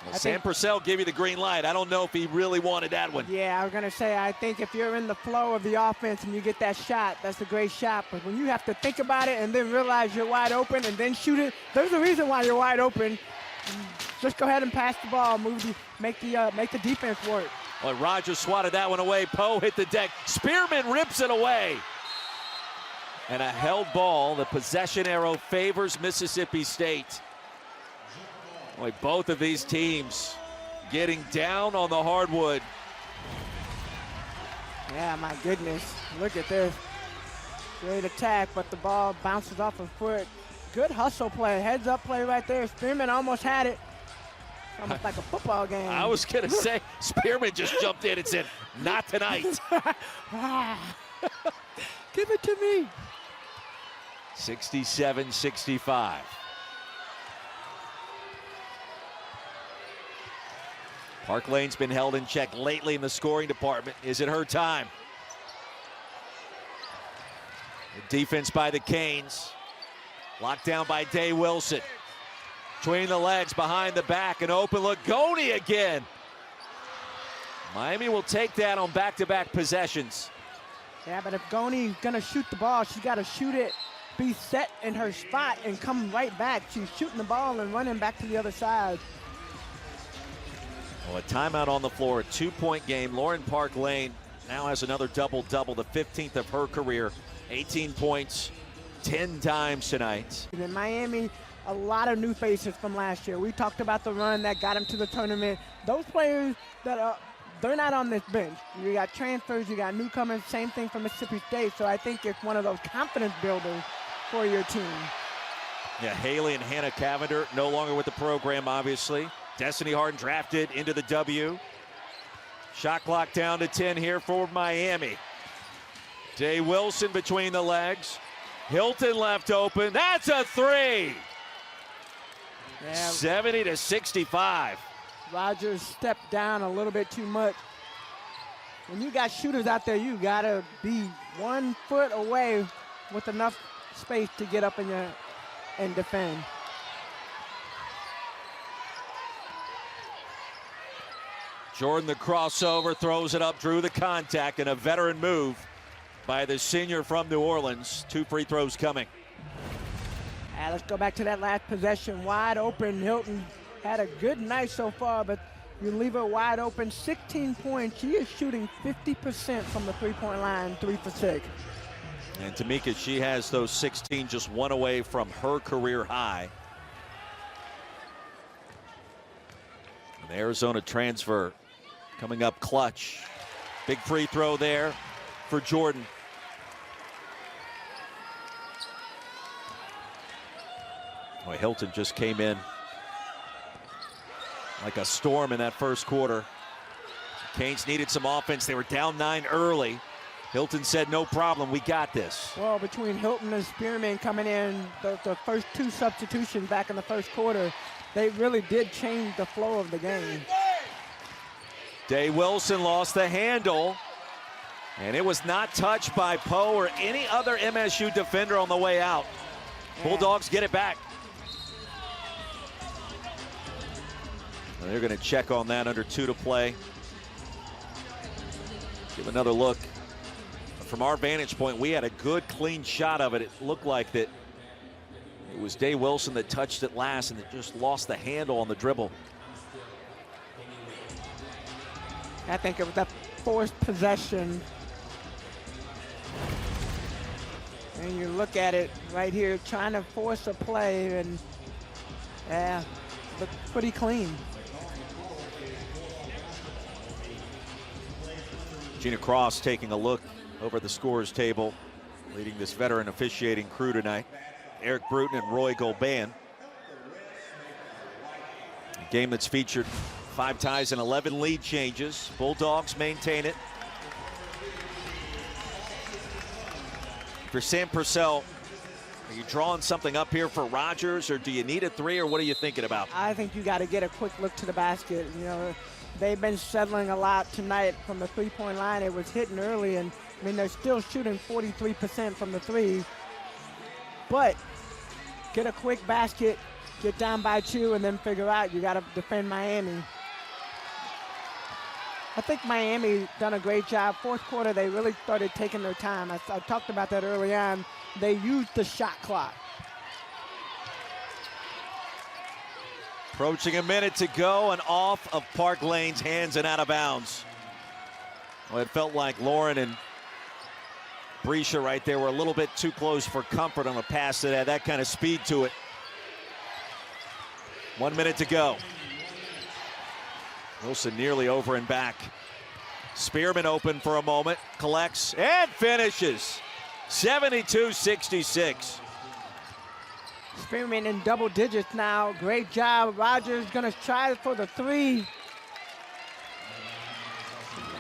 Well, Sam Purcell gave you the green light. I don't know if he really wanted that one. Yeah, I was going to say, I think if you're in the flow of the offense and you get that shot, that's a great shot. But when you have to think about it and then realize you're wide open and then shoot it, there's a reason why you're wide open. Just go ahead and pass the ball, make the defense work. Well, Rogers swatted that one away. Poe hit the deck. Spearman rips it away. And a held ball. The possession arrow favors Mississippi State. Boy, both of these teams getting down on the hardwood. Yeah, my goodness. Look at this. Great attack, but the ball bounces off her foot. Good hustle play, heads up play right there. Spearman almost had it. Almost like a football game. I was going to say, Spearman just jumped in and said, not tonight. Give it to me. 67-65. Park Lane's been held in check lately in the scoring department. Is it her time? The defense by the Canes. Locked down by Day Wilson. Between the legs, behind the back, an open look. Goni again. Miami will take that on back-to-back possessions. Yeah, but if Goni's gonna shoot the ball, she's gotta shoot it, be set in her spot, and come right back. She's shooting the ball and running back to the other side. Well, a timeout on the floor, a 2-point game. Lauren Park Lane now has another double-double, the 15th of her career. 18 points, 10 times tonight. In Miami, a lot of new faces from last year. We talked about the run that got them to the tournament. Those players they're not on this bench. You got transfers, you got newcomers, same thing for Mississippi State. So I think it's one of those confidence builders for your team. Yeah, Haley and Hannah Cavender no longer with the program, obviously. Destiny Harden drafted into the W. Shot clock down to 10 here for Miami. Day Wilson between the legs. Hilton left open. That's a three. Yeah. 70-65. Rogers stepped down a little bit too much. When you got shooters out there, you gotta be 1 foot away with enough space to get up in your and defend. Jordan the crossover, throws it up, drew the contact, and a veteran move by the senior from New Orleans. 2 free throws coming. Let's go back to that last possession. Wide open. Hilton had a good night so far, but you leave her wide open. 16 points. She is shooting 50% from the three-point line, 3 for 6. And Tamika, she has those 16, just 1 away from her career high. An Arizona transfer coming up clutch. Big free throw there for Jordan. Boy, Hilton just came in like a storm in that first quarter. Canes needed some offense. They were down 9 early. Hilton said, no problem, we got this. Well, between Hilton and Spearman coming in, the first 2 substitutions back in the first quarter, they really did change the flow of the game. Day Wilson lost the handle, and it was not touched by Poe or any other MSU defender on the way out. Yeah. Bulldogs get it back. And they're going to check on that under 2 to play. Give another look. From our vantage point, we had a good, clean shot of it. It looked like that it was Day Wilson that touched it last and it just lost the handle on the dribble. I think it was that forced possession. And you look at it right here, trying to force a play, and yeah, looked pretty clean. Gina Cross taking a look over the scores table, leading this veteran officiating crew tonight. Eric Bruton and Roy Golban. A game that's featured 5 ties and 11 lead changes. Bulldogs maintain it. For Sam Purcell, are you drawing something up here for Rogers, or do you need a 3, or what are you thinking about? I think you got to get a quick look to the basket. You know, they've been settling a lot tonight from the three-point line. It was hitting early, and I mean, they're still shooting 43% from the 3. But get a quick basket, get down by 2, and then figure out you got to defend Miami. I think Miami done a great job. Fourth quarter, they really started taking their time. I talked about that early on. They used the shot clock. Approaching a minute to go, and off of Park Lane's hands and out of bounds. Well, it felt like Lauren and Brescia right there were a little bit too close for comfort on a pass that had that kind of speed to it. 1 minute to go. Wilson nearly over and back. Spearman open for a moment, collects and finishes. 72-66. Spearman in double digits now. Great job. Rogers gonna try for the three.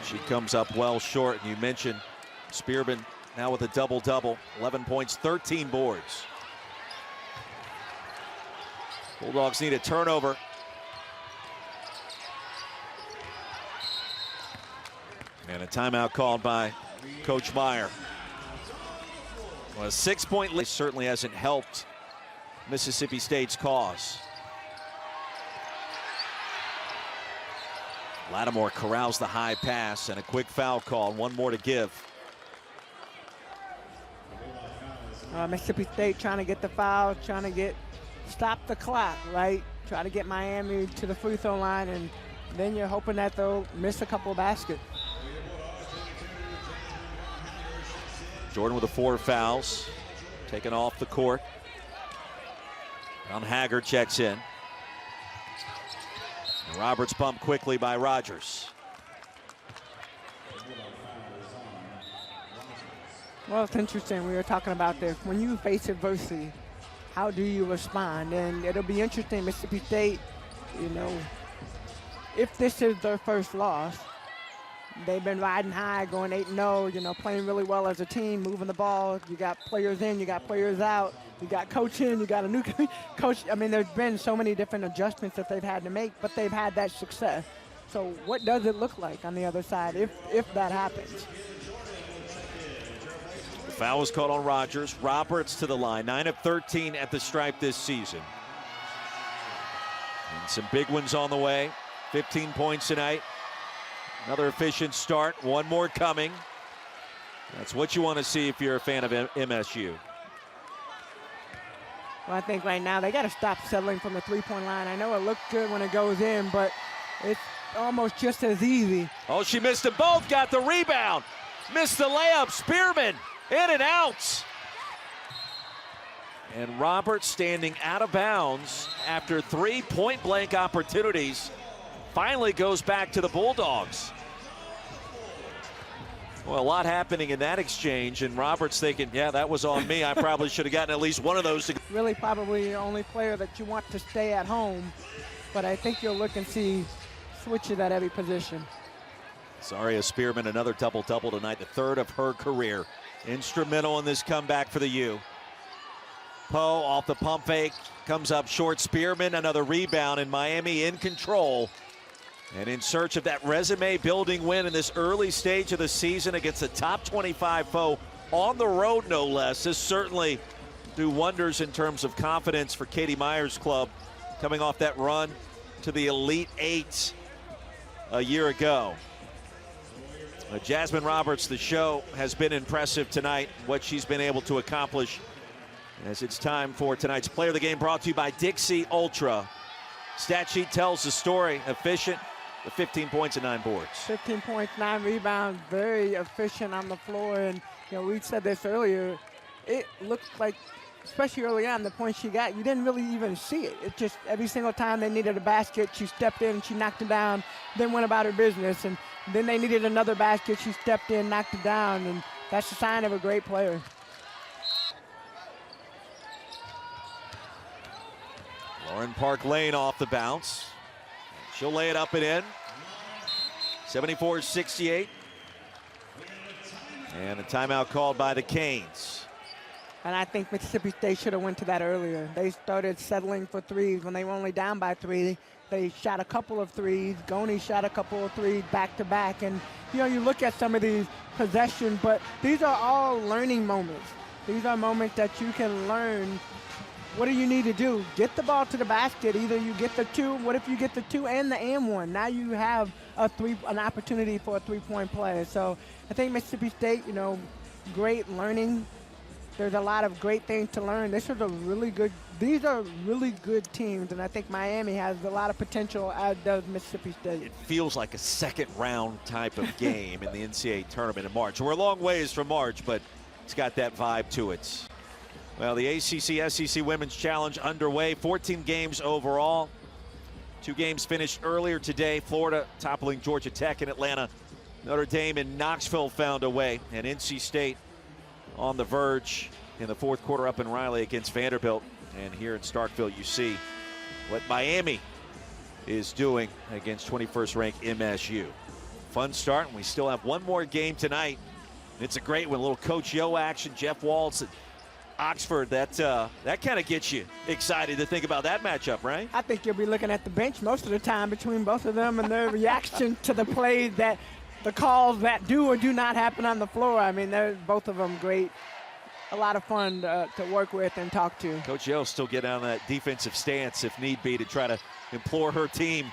She comes up well short, and you mentioned Spearman now with a double-double, 11 points, 13 boards. Bulldogs need a turnover. And a timeout called by Coach Meyer. Well, a 6-point lead certainly hasn't helped Mississippi State's cause. Lattimore corrals the high pass and a quick foul call. One more to give. Mississippi State trying to get the foul, trying to stop the clock, right? Try to get Miami to the free throw line, and then you're hoping that they'll miss a couple of baskets. Jordan with the 4 fouls, taken off the court. Brown Haggard checks in. And Roberts bumped quickly by Rogers. Well, it's interesting. We were talking about this. When you face adversity, how do you respond? And it'll be interesting. Mississippi State, you know, if this is their first loss, they've been riding high, going 8-0, you know, playing really well as a team, moving the ball. You got players in, you got players out. You got coach in, you got a new coach. I mean, there's been so many different adjustments that they've had to make, but they've had that success. So what does it look like on the other side if that happens? The foul was called on Rogers. Roberts to the line, 9 of 13 at the stripe this season. And some big ones on the way. 15 points tonight. Another efficient start. One more coming. That's what you want to see if you're a fan of MSU. Well, I think right now they got to stop settling from the three-point line. I know it looked good when it goes in, but it's almost just as easy. Oh, she missed them both. Got the rebound. Missed the layup. Spearman in and out. And Roberts standing out of bounds after 3 point-blank opportunities. Finally goes back to the Bulldogs. Well, a lot happening in that exchange, and Roberts thinking, yeah, that was on me. I probably should have gotten at least one of those. Really probably the only player that you want to stay at home, but I think you'll look and see switches at every position. Zaria Spearman, another double-double tonight, the 3rd of her career. Instrumental in this comeback for the U. Poe off the pump fake, comes up short. Spearman, another rebound, and Miami in control. And in search of that resume-building win in this early stage of the season against a top 25 foe on the road, no less. This certainly do wonders in terms of confidence for Katie Meyer's club, coming off that run to the Elite Eight a year ago. Jasmine Roberts, the show has been impressive tonight, what she's been able to accomplish. As it's time for tonight's Player of the Game, brought to you by Dixie Ultra. Stat sheet tells the story. Efficient, with 15 points and 9 boards. 15 points, 9 rebounds, very efficient on the floor. And, you know, we said this earlier, it looked like, especially early on, the points she got, you didn't really even see it. It just, every single time they needed a basket, she stepped in, she knocked it down, then went about her business. And then they needed another basket, she stepped in, knocked it down, and that's a sign of a great player. Lauren Park Lane off the bounce. She'll lay it up and in. 74-68. And a timeout called by the Canes. And I think Mississippi State should have went to that earlier. They started settling for threes when they were only down by 3. They shot a couple of threes. Goni shot a couple of threes back to back. And, you know, you look at some of these possessions, but these are all learning moments. These are moments that you can learn. What do you need to do? Get the ball to the basket. Either you get the 2. What if you get the 2 and the and 1? Now you have an opportunity for a 3-point play. So I think Mississippi State, you know, great learning. There's a lot of great things to learn. These are really good teams, and I think Miami has a lot of potential, as does Mississippi State. It feels like a second round type of game in the NCAA tournament in March. We're a long ways from March, but it's got that vibe to it. Well, the ACC-SEC Women's Challenge underway. 14 games overall. 2 games finished earlier today. Florida toppling Georgia Tech in Atlanta. Notre Dame and Knoxville found a way. And NC State on the verge in the 4th quarter up in Raleigh against Vanderbilt. And here in Starkville, you see what Miami is doing against 21st ranked MSU. Fun start, and we still have one more game tonight. It's a great one, a little Coach Yo action. Jeff Waltz at Oxford, that kind of gets you excited to think about that matchup, right? I think you'll be looking at the bench most of the time between both of them and their reaction to the plays, that the calls that do or do not happen on the floor. I mean, they're both of them great. A lot of fun to work with and talk to. Coach Yo still get on that defensive stance if need be to try to implore her team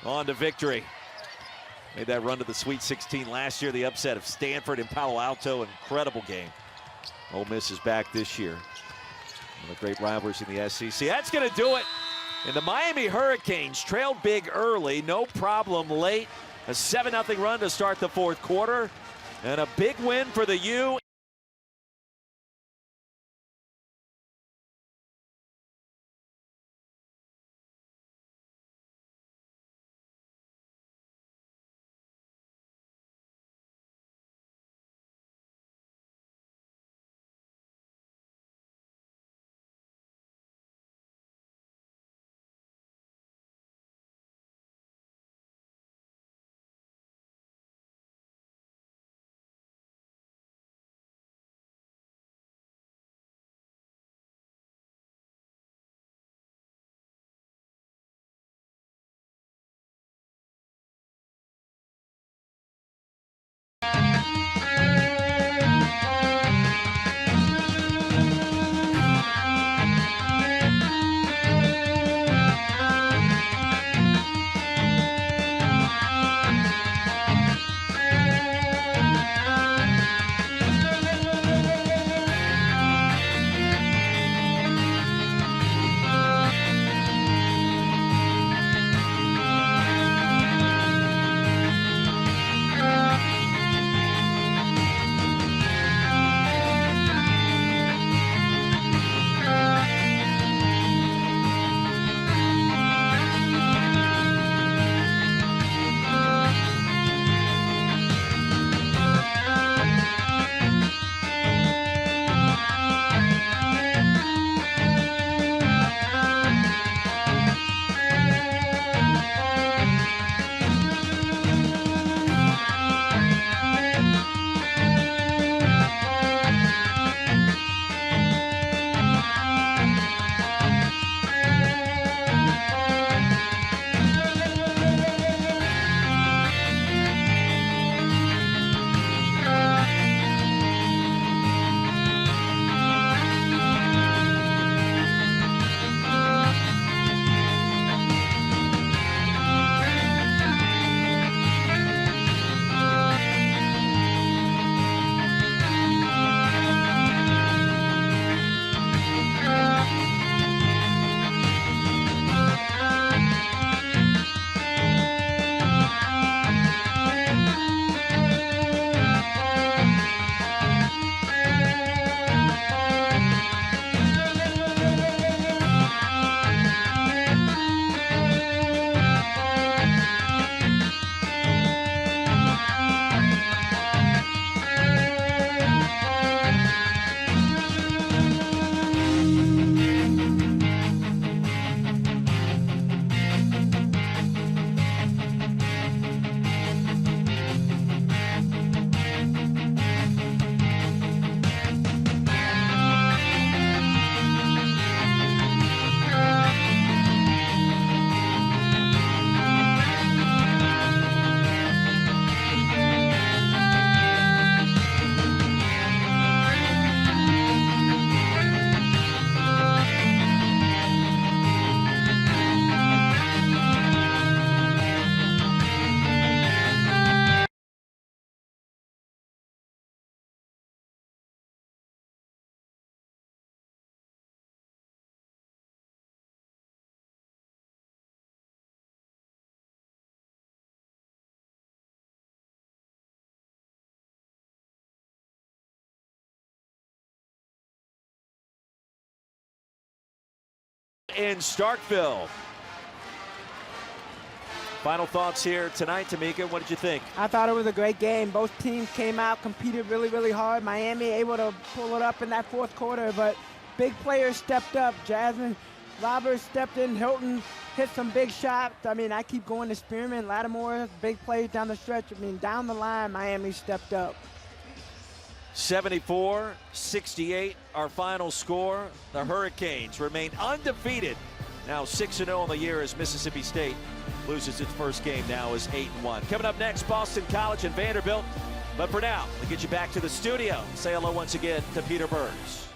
on to victory. Made that run to the Sweet 16 last year, the upset of Stanford and Palo Alto. Incredible game. Ole Miss is back this year. One of the great rivalries in the SEC. That's going to do it. And the Miami Hurricanes trailed big early, no problem late. A 7-0 run to start the fourth quarter. And a big win for the U. In Starkville. Final thoughts here tonight, Tamika. What did you think? I thought it was a great game. Both teams came out, competed really, really hard. Miami able to pull it up in that fourth quarter, but big players stepped up. Jasmine Roberts stepped in. Hilton hit some big shots. I mean, I keep going to Spearman, Lattimore, big plays down the stretch. I mean, down the line, Miami stepped up. 74-68, our final score. The Hurricanes remain undefeated. Now 6-0 on the year as Mississippi State loses its first game now is 8-1. Coming up next, Boston College and Vanderbilt. But for now, we'll get you back to the studio. Say hello once again to Peter Burns.